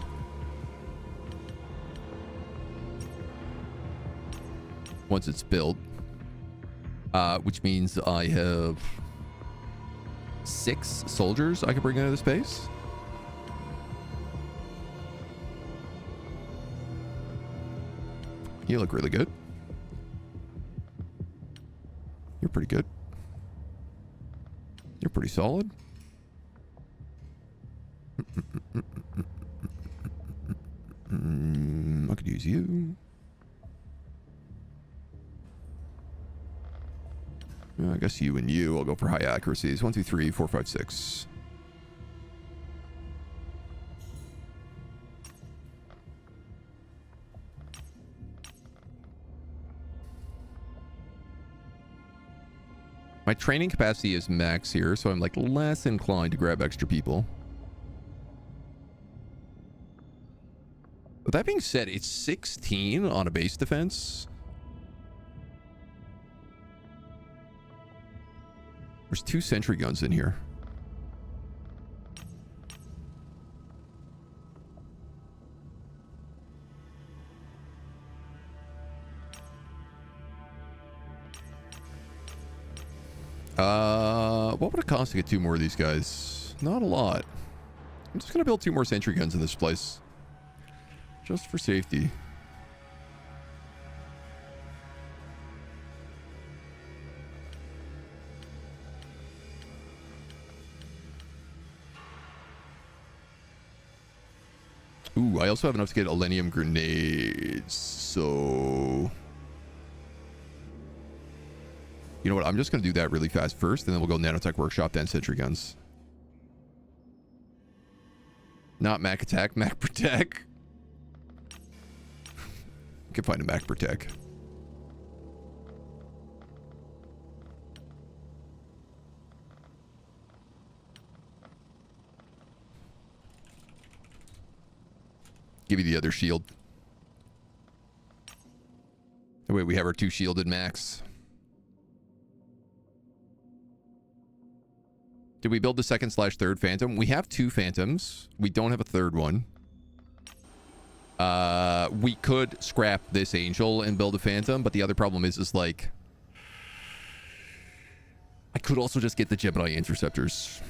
Once it's built. Which means I have 6 soldiers I can bring into the space. You look really good. You're pretty good. You're pretty solid. I could use you. I guess you and you. I'll go for high accuracies. 1, 2, 3, 4, 5, 6. My training capacity is max here, so I'm like less inclined to grab extra people. With that being said, it's 16 on a base defense. There's 2 sentry guns in here. What would it cost to get 2 more of these guys? Not a lot. I'm just gonna build 2 more sentry guns in this place. Just for safety. Ooh, I also have enough to get Elenium grenades, so... You know what? I'm just going to do that really fast first, and then we'll go Nanotech Workshop, then Sentry Guns. Not Mac Attack, Mac Protect. You can find a Mac Protect. Give you the other shield. Oh, wait, we have our 2 shielded Macs. Did we build the 2nd/3rd Phantom? We have 2 Phantoms. We don't have a 3rd one. We could scrap this Angel and build a Phantom, but the other problem is like... I could also just get the Gemini Interceptors.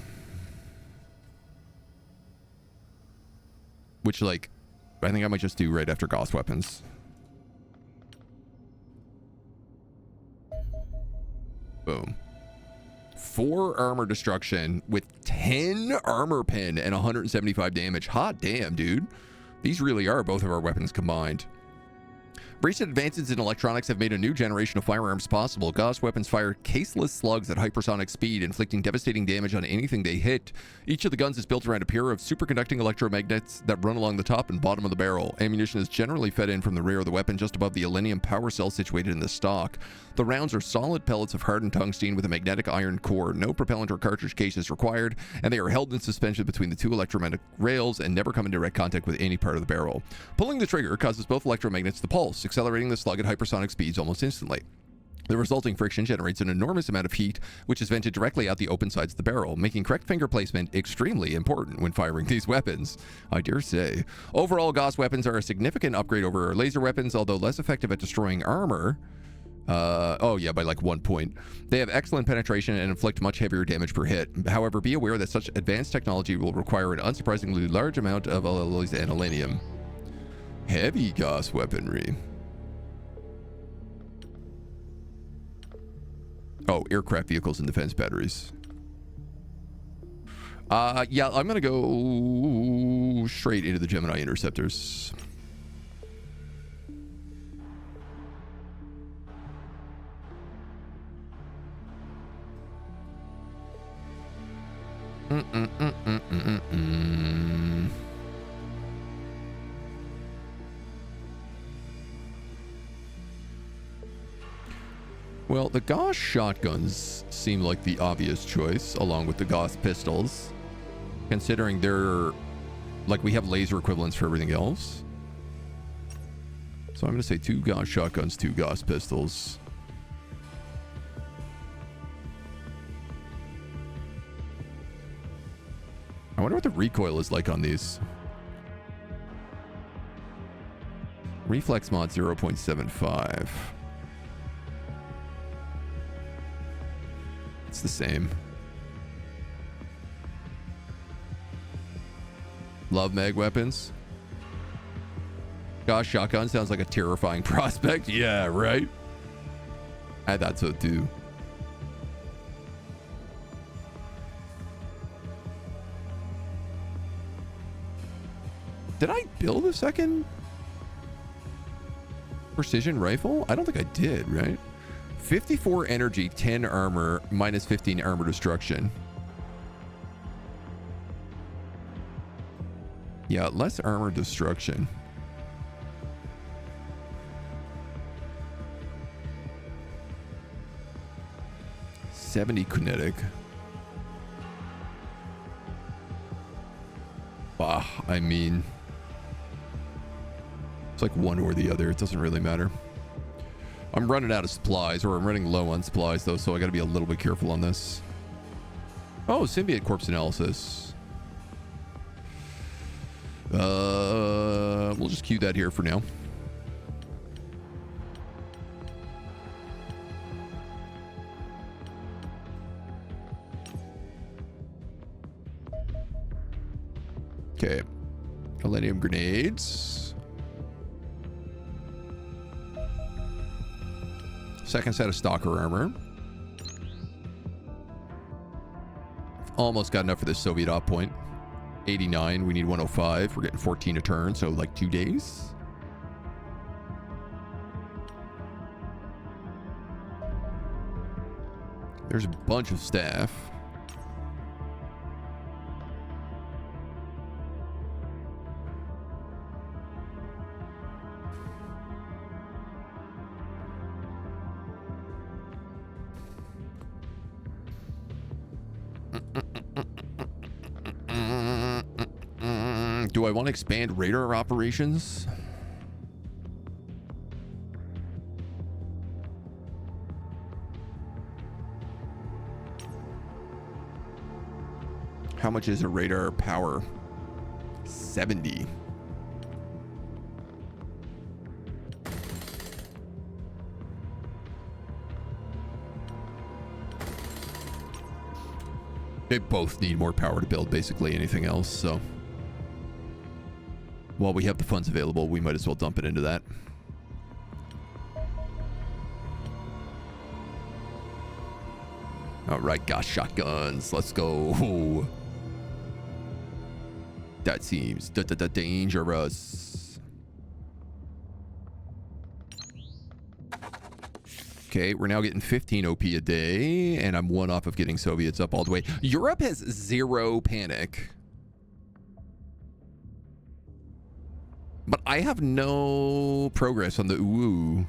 Which, like, I think I might just do right after Gauss Weapons. Boom. 4 armor destruction with 10 armor pen and 175 damage. Hot damn, dude. These really are both of our weapons combined. Recent advances in electronics have made a new generation of firearms possible. Gauss weapons fire caseless slugs at hypersonic speed, inflicting devastating damage on anything they hit. Each of the guns is built around a pair of superconducting electromagnets that run along the top and bottom of the barrel. Ammunition is generally fed in from the rear of the weapon just above the Elenium power cell situated in the stock. The rounds are solid pellets of hardened tungsten with a magnetic iron core. No propellant or cartridge case is required, and they are held in suspension between the 2 electromagnetic rails and never come in direct contact with any part of the barrel. Pulling the trigger causes both electromagnets to pulse, accelerating the slug at hypersonic speeds almost instantly. The resulting friction generates an enormous amount of heat, which is vented directly out the open sides of the barrel, making correct finger placement extremely important when firing these weapons, I dare say. Overall, Gauss weapons are a significant upgrade over our laser weapons, although less effective at destroying armor. Oh yeah, by like 1 point. They have excellent penetration and inflict much heavier damage per hit. However, be aware that such advanced technology will require an unsurprisingly large amount of alloys and Elenium. Heavy Gauss weaponry. Oh, aircraft vehicles and defense batteries. Yeah, I'm gonna go straight into the Gemini interceptors. Well, the Gauss shotguns seem like the obvious choice, along with the Gauss pistols, considering they're, like, we have laser equivalents for everything else. So I'm going to say 2 Gauss shotguns, 2 Gauss pistols. I wonder what the recoil is like on these. Reflex mod 0.75. It's the same. Love mag weapons. Gosh, shotgun sounds like a terrifying prospect. Yeah, right? I thought so too. Did I build a second precision rifle? I don't think I did, right? 54 energy, 10 armor, minus 15 armor destruction. Yeah, less armor destruction. $70 kinetic. Bah, I mean, it's like one or the other. It doesn't really matter. I'm running out of supplies, or I'm running low on supplies, though, so I got to be a little bit careful on this. Oh, symbiote corpse analysis. We'll just queue that here for now. Okay. Millennium grenades. Second set of stalker armor. Almost got enough for this Soviet op point. 89. We need 105. We're getting 14 a turn, so like 2 days. There's a bunch of staff. Do I want to expand radar operations? How much is a radar power? 70. They both need more power to build basically anything else, so while we have the funds available, we might as well dump it into that. All right, got shotguns. Let's go. That seems dangerous. Okay, we're now getting 15 OP a day, and I'm one off of getting Soviets up all the way. Europe has 0 panic. But I have no progress on the ooh.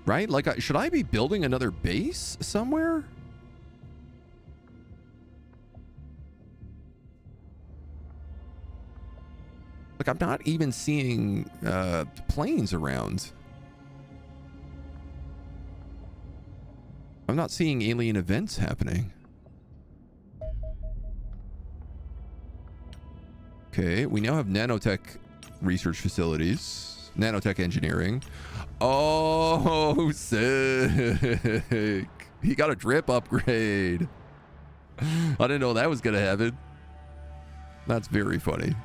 Right? Like, should I be building another base somewhere? Like, I'm not even seeing planes around. I'm not seeing alien events happening. Okay, we now have nanotech research facilities. Nanotech engineering. Oh, sick. He got a drip upgrade. I didn't know that was going to happen. That's very funny.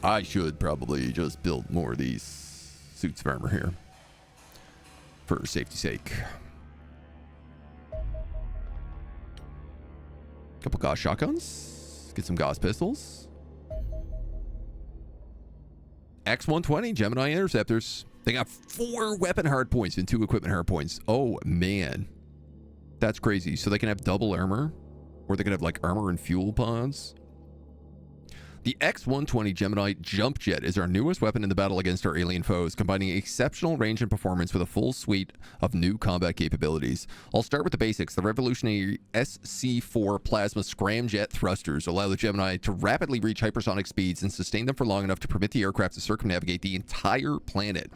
I should probably just build more of these suits of armor here for safety's sake. Couple Gauss shotguns. Get some Gauss pistols. X-120 Gemini interceptors. They got 4 weapon hardpoints and 2 equipment hardpoints. Oh, man. That's crazy. So they can have double armor, or they can have like armor and fuel pods. The X-120 Gemini Jump Jet is our newest weapon in the battle against our alien foes, combining exceptional range and performance with a full suite of new combat capabilities. I'll start with the basics. The revolutionary SC-4 plasma scramjet thrusters allow the Gemini to rapidly reach hypersonic speeds and sustain them for long enough to permit the aircraft to circumnavigate the entire planet.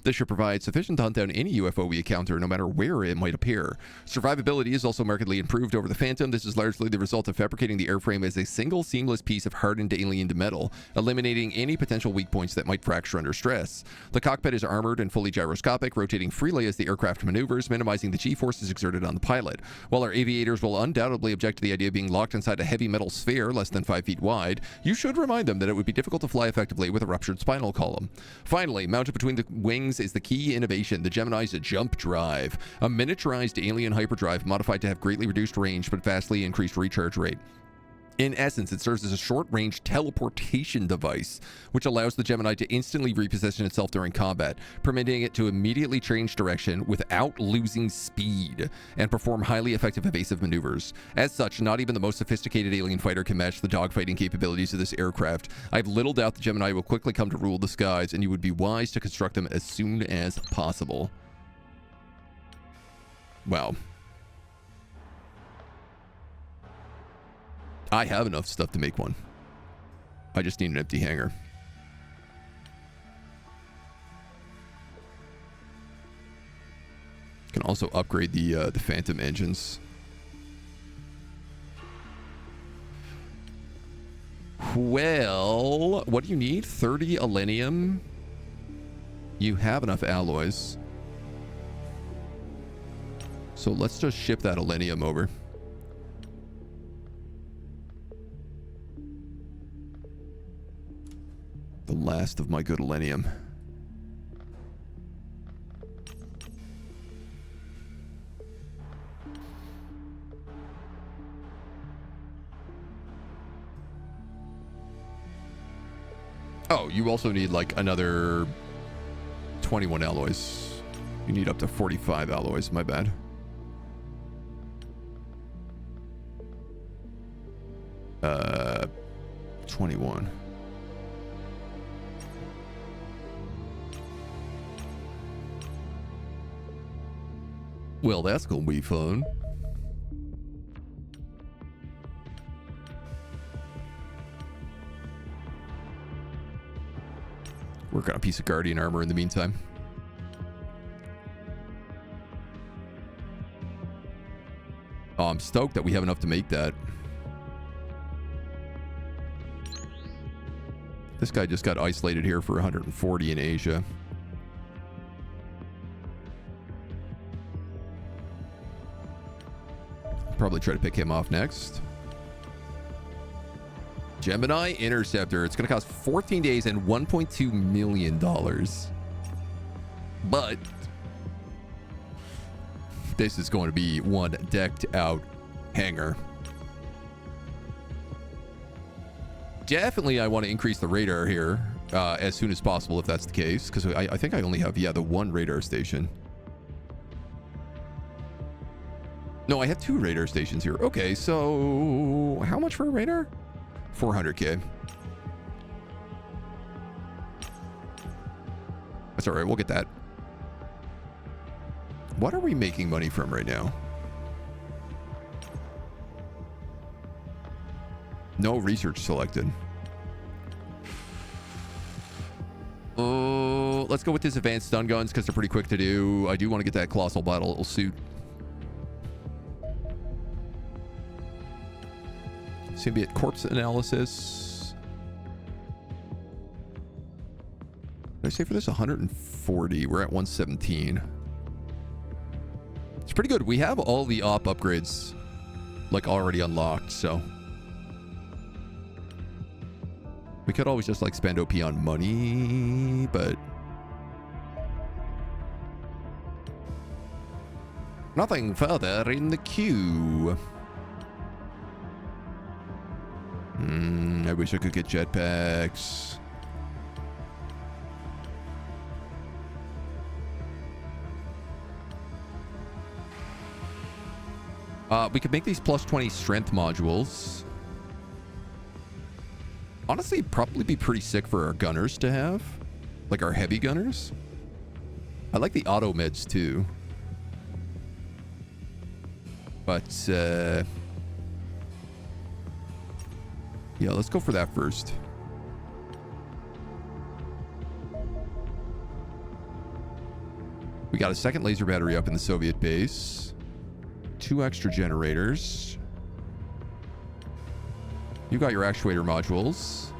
This should provide sufficient to hunt down any UFO we encounter, no matter where it might appear. Survivability is also markedly improved over the Phantom. This is largely the result of fabricating the airframe as a single seamless piece of hardened alien metal, eliminating any potential weak points that might fracture under stress. The cockpit is armored and fully gyroscopic, rotating freely as the aircraft maneuvers, minimizing the G-forces exerted on the pilot. While our aviators will undoubtedly object to the idea of being locked inside a heavy metal sphere less than 5 feet wide, you should remind them that it would be difficult to fly effectively with a ruptured spinal column. Finally, mounted between the wings is the key innovation, the Gemini's Jump Drive, a miniaturized alien hyperdrive modified to have greatly reduced range but vastly increased recharge rate. In essence, it serves as a short-range teleportation device, which allows the Gemini to instantly reposition itself during combat, permitting it to immediately change direction without losing speed and perform highly effective evasive maneuvers. As such, not even the most sophisticated alien fighter can match the dogfighting capabilities of this aircraft. I have little doubt the Gemini will quickly come to rule the skies, and you would be wise to construct them as soon as possible. Wow. I have enough stuff to make one. I just need an empty hangar. Can also upgrade the Phantom engines. Well, what do you need? 30 alenium. You have enough alloys. So let's just ship that alenium over. The last of my good alenium. Oh, you also need like another 21 alloys. You need up to 45 alloys, my bad. Uh, 21. Well, that's gonna be fun. Work on a piece of Guardian armor in the meantime. Oh, I'm stoked that we have enough to make that. This guy just got isolated here for 140 in Asia. Probably try to pick him off next. Gemini Interceptor. It's going to cost 14 days and $1.2 million. But this is going to be one decked out hangar. Definitely I want to increase the radar here as soon as possible if that's the case. Because I think I only have, yeah, the one radar station. No, I have 2 radar stations here. Okay, so how much for a radar? 400K. That's all right. We'll get that. What are we making money from right now? No research selected. Oh, let's go with this advanced stun guns because they're pretty quick to do. I do want to get that colossal battle suit. Symbiote corpse analysis. Did I say for this 140? We're at 117. It's pretty good. We have all the op upgrades like already unlocked, so We could always just like spend OP on money, but nothing further in the queue. I wish I could get jetpacks. We could make these plus 20 strength modules. Honestly, probably be pretty sick for our gunners to have. Like our heavy gunners. I like the auto meds too. But, yeah, let's go for that first. We got a second laser battery up in the Soviet base. 2 extra generators. You got your actuator modules.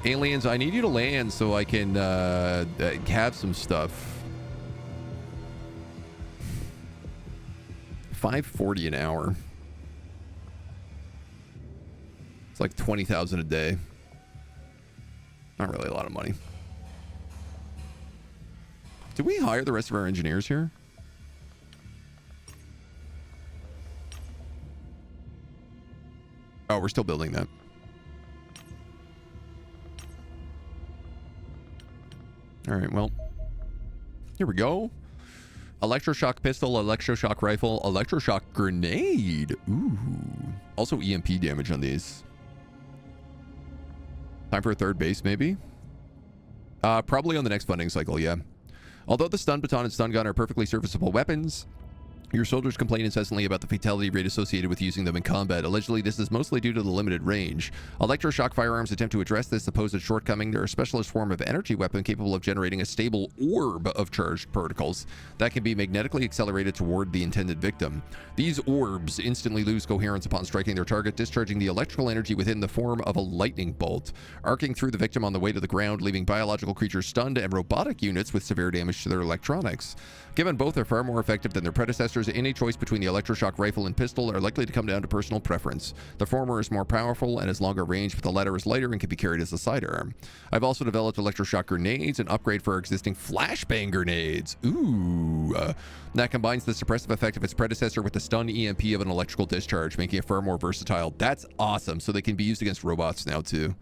Aliens, I need you to land so I can have some stuff. 540 an hour. It's like 20,000 a day. Not really a lot of money. Did we hire the rest of our engineers here? Oh, we're still building that. All right, well, here we go. Electroshock pistol, electroshock rifle, electroshock grenade. Ooh. Also EMP damage on these. Time for a third base, maybe? Probably on the next funding cycle, yeah. Although the stun baton and stun gun are perfectly serviceable weapons, your soldiers complain incessantly about the fatality rate associated with using them in combat. Allegedly, this is mostly due to the limited range. Electroshock firearms attempt to address this supposed shortcoming. They're a specialist form of energy weapon capable of generating a stable orb of charged particles that can be magnetically accelerated toward the intended victim. These orbs instantly lose coherence upon striking their target, discharging the electrical energy within the form of a lightning bolt, arcing through the victim on the way to the ground, leaving biological creatures stunned and robotic units with severe damage to their electronics. Given both are far more effective than their predecessors, any choice between the electroshock rifle and pistol are likely to come down to personal preference. The former is more powerful and has longer range, but the latter is lighter and can be carried as a sidearm. I've also developed electroshock grenades, an upgrade for our existing flashbang grenades. Ooh. That combines the suppressive effect of its predecessor with the stun EMP of an electrical discharge, making it far more versatile. That's awesome. So they can be used against robots now too.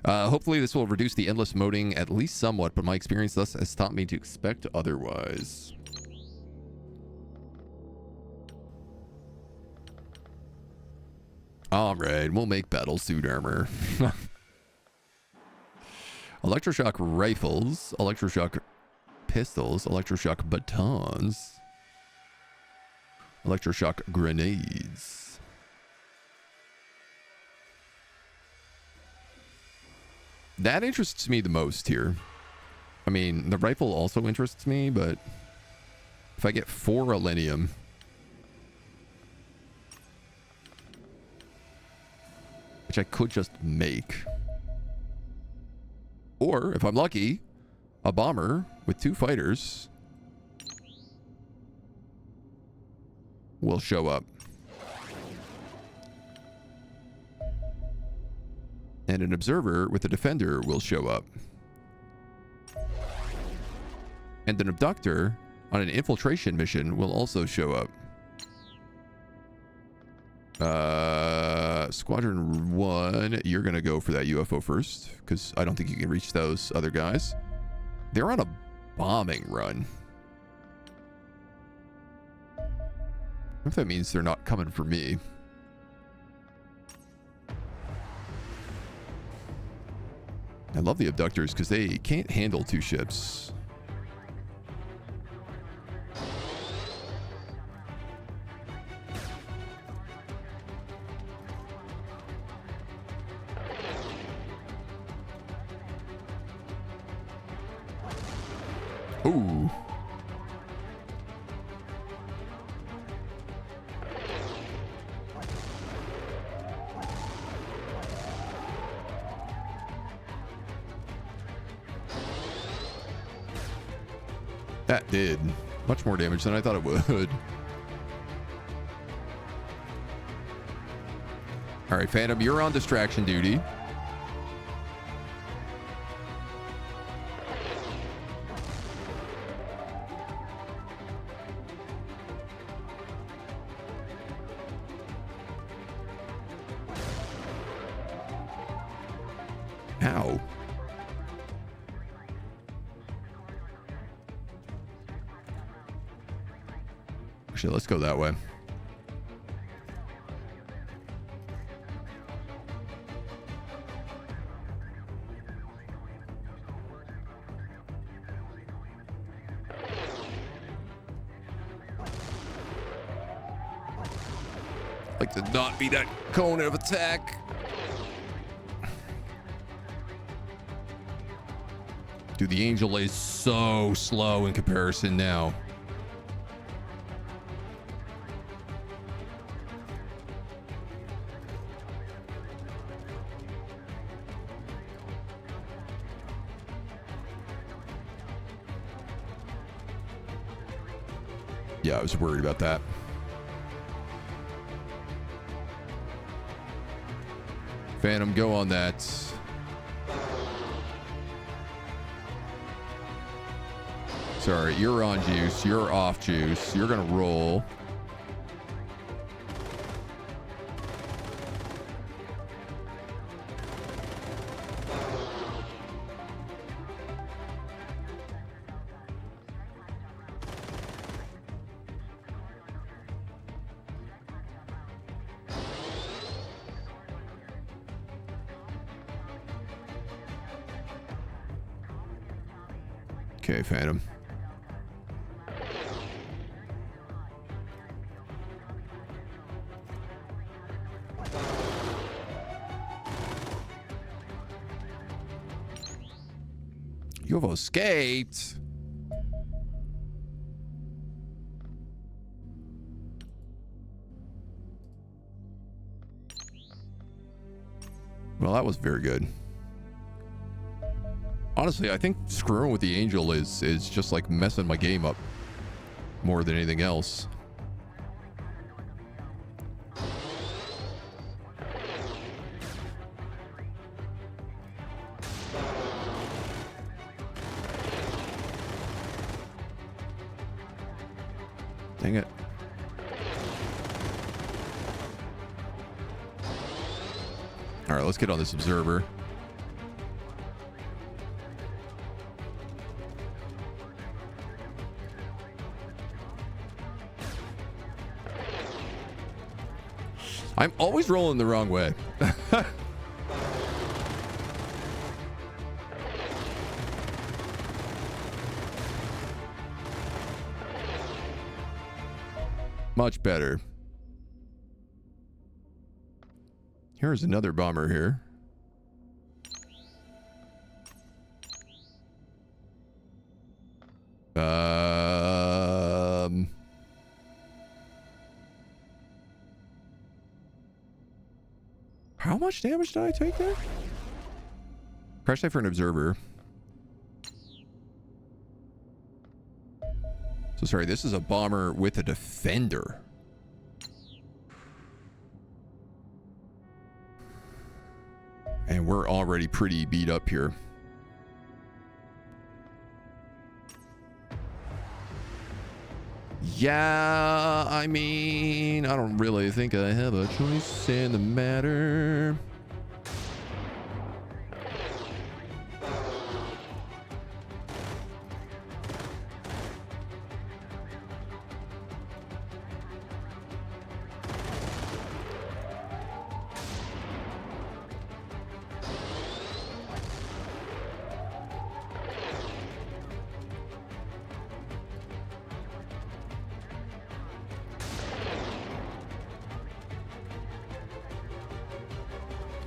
Hopefully this will reduce the endless moding at least somewhat, but my experience thus has taught me to expect otherwise. Alright, we'll make battlesuit armor. Electroshock rifles, electroshock pistols, electroshock batons, electroshock grenades. That interests me the most here. I mean, the rifle also interests me, but if I get 4 alenium, which I could just make, or if I'm lucky, a bomber with 2 fighters will show up. And an observer with a defender will show up. And an abductor on an infiltration mission will also show up. Squadron 1, you're going to go for that UFO first, because I don't think you can reach those other guys. They're on a bombing run. I wonder if that means they're not coming for me. I love the abductors because they can't handle 2 ships. Ooh. That did much more damage than I thought it would. All right, Phantom, you're on distraction duty. Ow. Actually, let's go that way. Like to not be that cone of attack. Dude, the angel is so slow in comparison now. Yeah, I was worried about that. Phantom, go on that. Sorry, you're on juice. You're off juice. You're gonna roll. Okay, Phantom. You have escaped. Well, that was very good. Honestly, I think screwing with the angel is just like messing my game up more than anything else. Dang it. All right, let's get on this observer. I'm always rolling the wrong way. Much better. Here's another bomber here. How much damage did I take there? Crash site for an observer. So sorry, this is a bomber with a defender. And we're already pretty beat up here. Yeah, I mean, I don't really think I have a choice in the matter.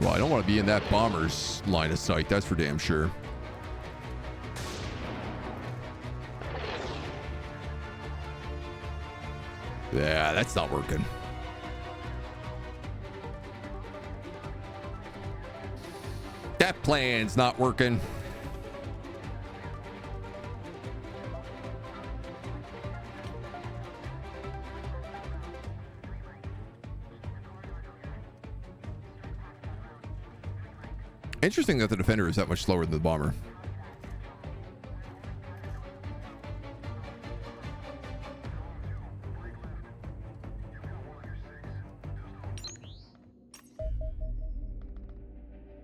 Well, I don't want to be in that bomber's line of sight. That's for damn sure. Yeah, that's not working. That plan's not working. Interesting that the defender is that much slower than the bomber.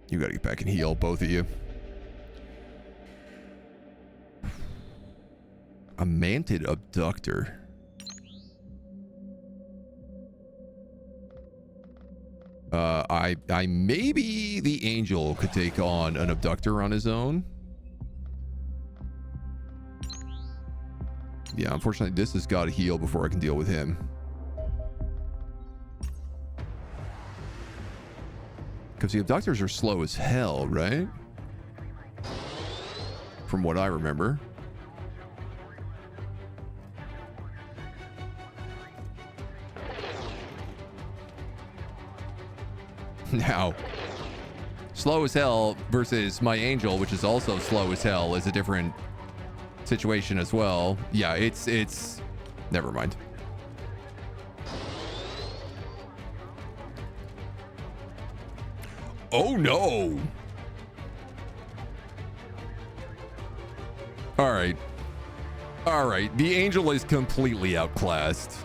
You gotta get back and heal, both of you. A manted abductor. I maybe the angel could take on an abductor on his own. Yeah, unfortunately, this has got to heal before I can deal with him. Because the abductors are slow as hell, right? From what I remember. Now, slow as hell versus my angel, which is also slow as hell, is a different situation as well. Yeah, it's never mind. Oh no. All right. All right. The angel is completely outclassed.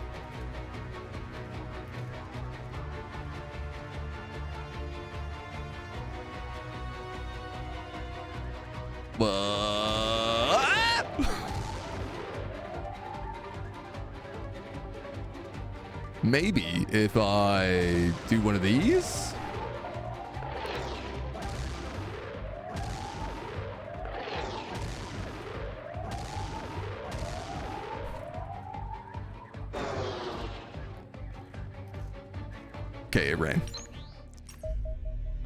Maybe if I do one of these. Okay, it ran.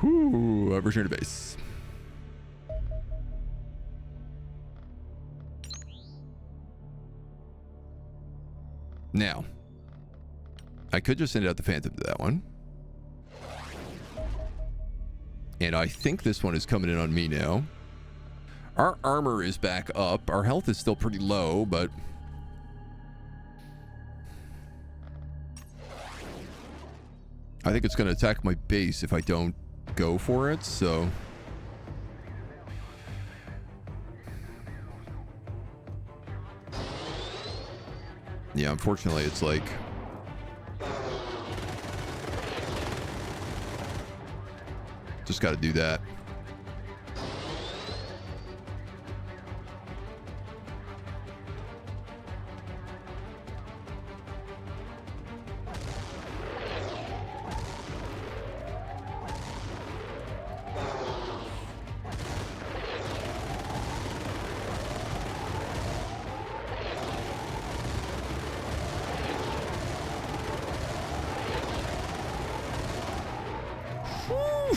Whoo, I've returned to base. Now, I could just send out the Phantom to that one. And I think this one is coming in on me now. Our armor is back up. Our health is still pretty low, but... I think it's going to attack my base if I don't go for it, so... Yeah, unfortunately, it's like... Just got to do that.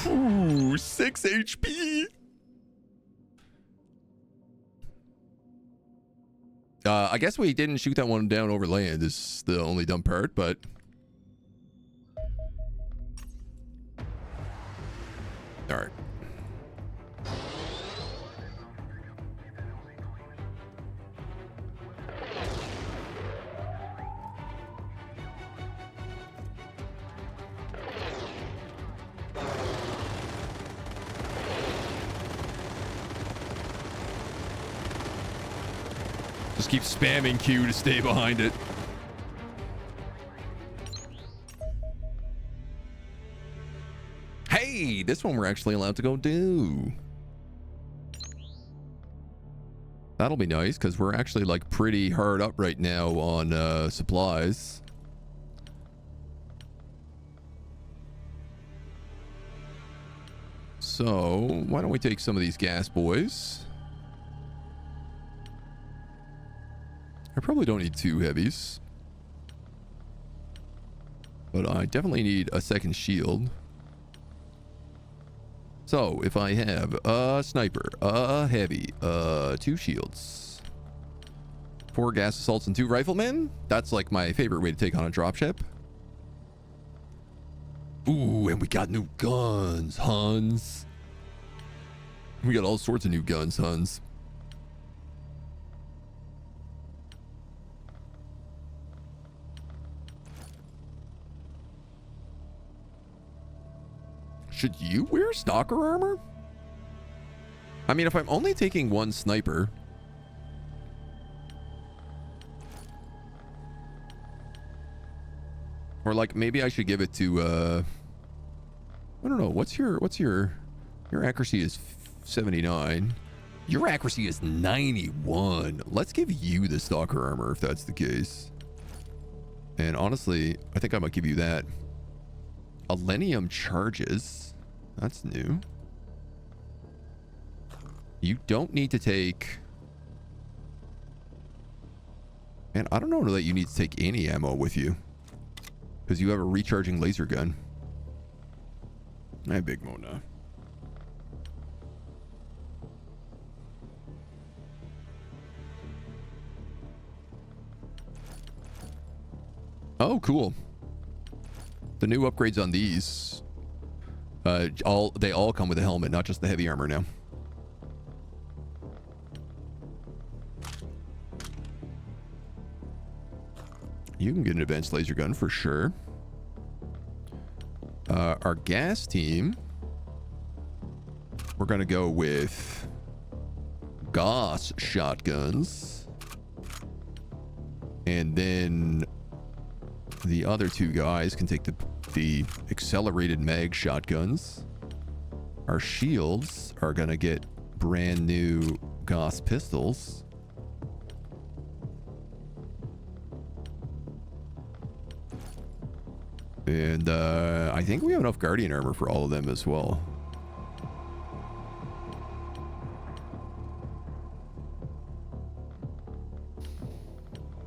Ooh, 6 HP. I guess we didn't shoot that one down over land is the only dumb part, but... Alright. Just keep spamming Q to stay behind it. Hey, this one we're actually allowed to go do. That'll be nice because we're actually like pretty hard up right now on supplies. So why don't we take some of these gas boys? I probably don't need 2 heavies. But I definitely need a second shield. So, if I have a sniper, a heavy, 2 shields, 4 gas assaults, and 2 riflemen, that's like my favorite way to take on a dropship. Ooh, and we got new guns, Huns. We got all sorts of new guns, Huns. Should you wear stalker armor? I mean, if I'm only taking one sniper... Or like maybe I should give it to I don't know, what's your accuracy is 79. Your accuracy is 91. Let's give you the stalker armor if that's the case. And honestly, I think I might give you that. Alenium charges. That's new. You don't need to take... And I don't know that you need to take any ammo with you. Because you have a recharging laser gun. Hey, Big Mona. Oh, cool. The new upgrades on these, they all come with a helmet, not just the heavy armor now. You can get an advanced laser gun for sure. Our gas team, we're gonna go with Gauss shotguns, and then the other two guys can take the accelerated mag shotguns. Our shields are gonna get brand new Gauss pistols. And I think we have enough Guardian armor for all of them as well.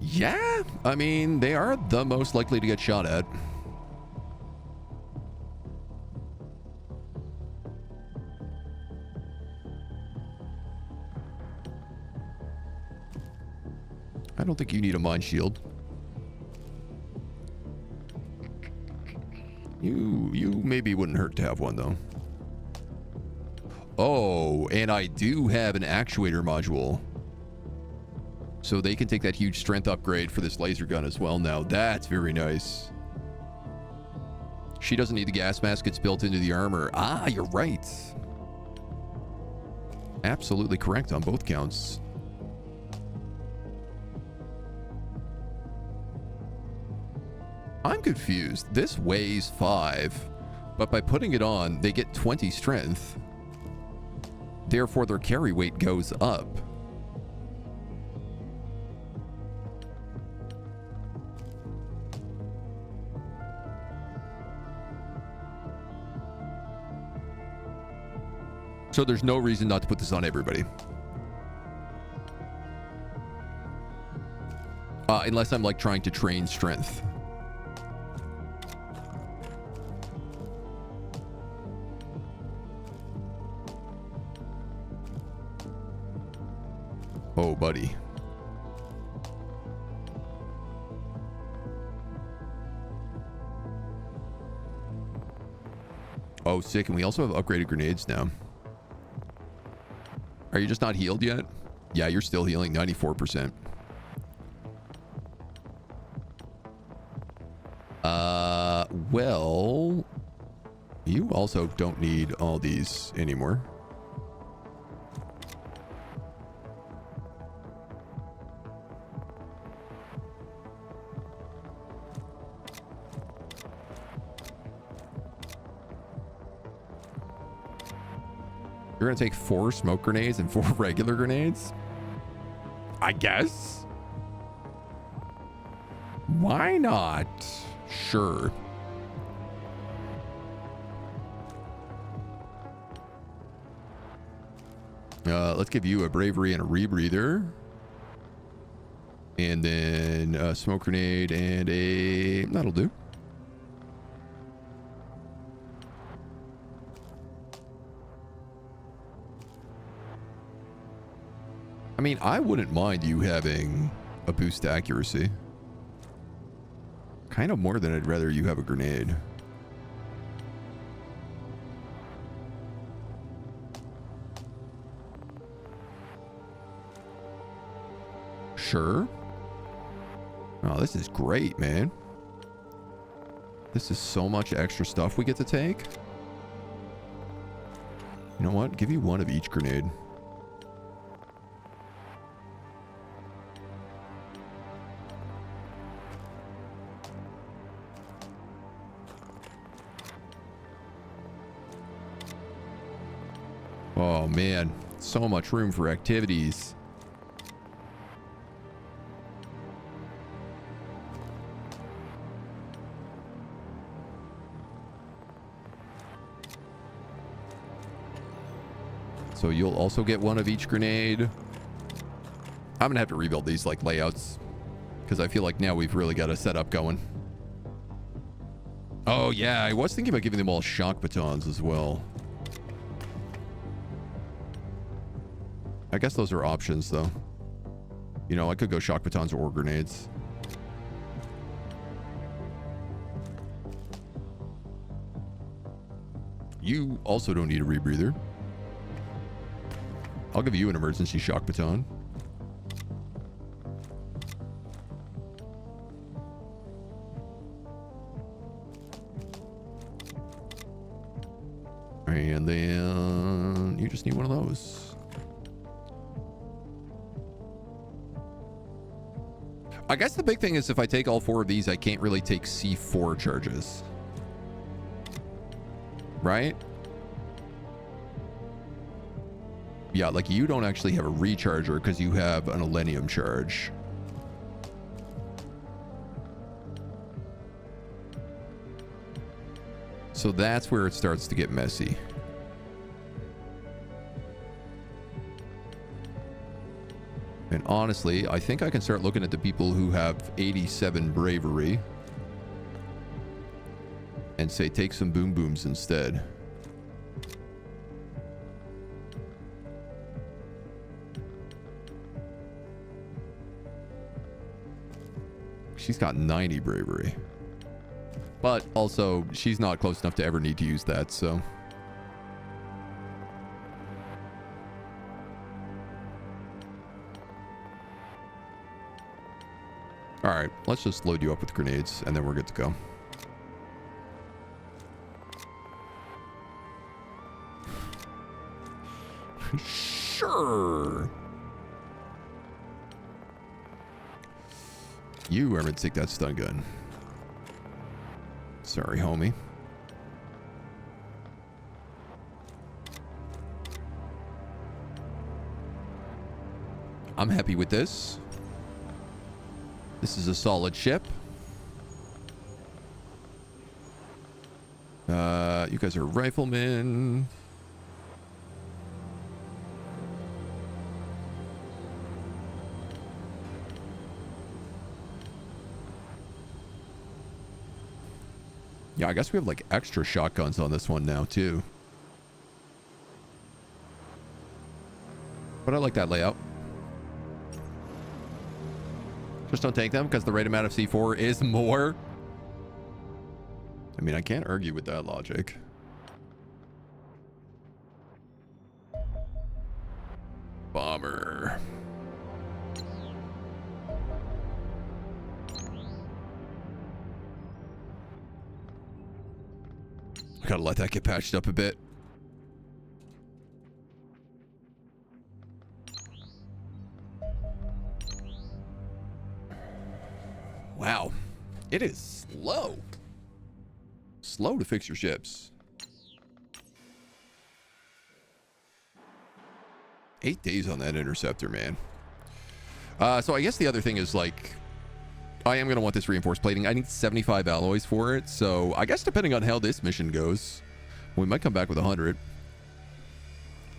Yeah, I mean, they are the most likely to get shot at. I don't think you need a mine shield. You maybe wouldn't hurt to have one, though. Oh, and I do have an actuator module. So they can take that huge strength upgrade for this laser gun as well now. That's very nice. She doesn't need the gas mask. It's built into the armor. Ah, you're right. Absolutely correct on both counts. I'm confused. This weighs 5, but by putting it on, they get 20 strength. Therefore, their carry weight goes up. So there's no reason not to put this on everybody. Unless I'm like trying to train strength. Oh, buddy. Oh, sick. And we also have upgraded grenades now. Are you just not healed yet? Yeah, you're still healing 94%. Well, you also don't need all these anymore. You're gonna take 4 smoke grenades and 4 regular grenades? I guess. Why not? Sure. Let's give you a bravery and a rebreather. And then a smoke grenade and a... That'll do. I mean, I wouldn't mind you having a boost to accuracy. Kind of more than I'd rather you have a grenade. Sure. Oh, this is great, man. This is so much extra stuff we get to take. You know what? Give you 1 of each grenade. Oh, man. So much room for activities. So you'll also get one of each grenade. I'm going to have to rebuild these like layouts, because I feel like now we've really got a setup going. Oh, yeah. I was thinking about giving them all shock batons as well. I guess those are options, though. You know, I could go shock batons or grenades. You also don't need a rebreather. I'll give you an emergency shock baton. And then you just need one of those. I guess the big thing is if I take all 4 of these, I can't really take C4 charges. Right? Yeah, like you don't actually have a recharger because you have an Elenium charge. So that's where it starts to get messy. And honestly, I think I can start looking at the people who have 87 bravery and say take some boom booms instead. She's got 90 bravery. But also, she's not close enough to ever need to use that, so. Alright, let's just load you up with grenades, and then we're good to go. Sure. You, Ermin, take that stun gun. Sorry, homie. I'm happy with this. This is a solid ship. You guys are riflemen. Yeah, I guess we have like extra shotguns on this one now too. But I like that layout. Just don't take them because the right amount of C4 is more. I mean, I can't argue with that logic. Bomber. I gotta let that get patched up a bit. Wow. It is slow. Slow to fix your ships. 8 days on that interceptor, man. So I guess the other thing is, like, I am going to want this reinforced plating. I need 75 alloys for it. So I guess depending on how this mission goes, we might come back with 100.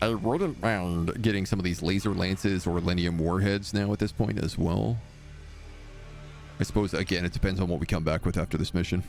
I wouldn't mind getting some of these laser lances or Elenium warheads now at this point as well. I suppose, again, it depends on what we come back with after this mission.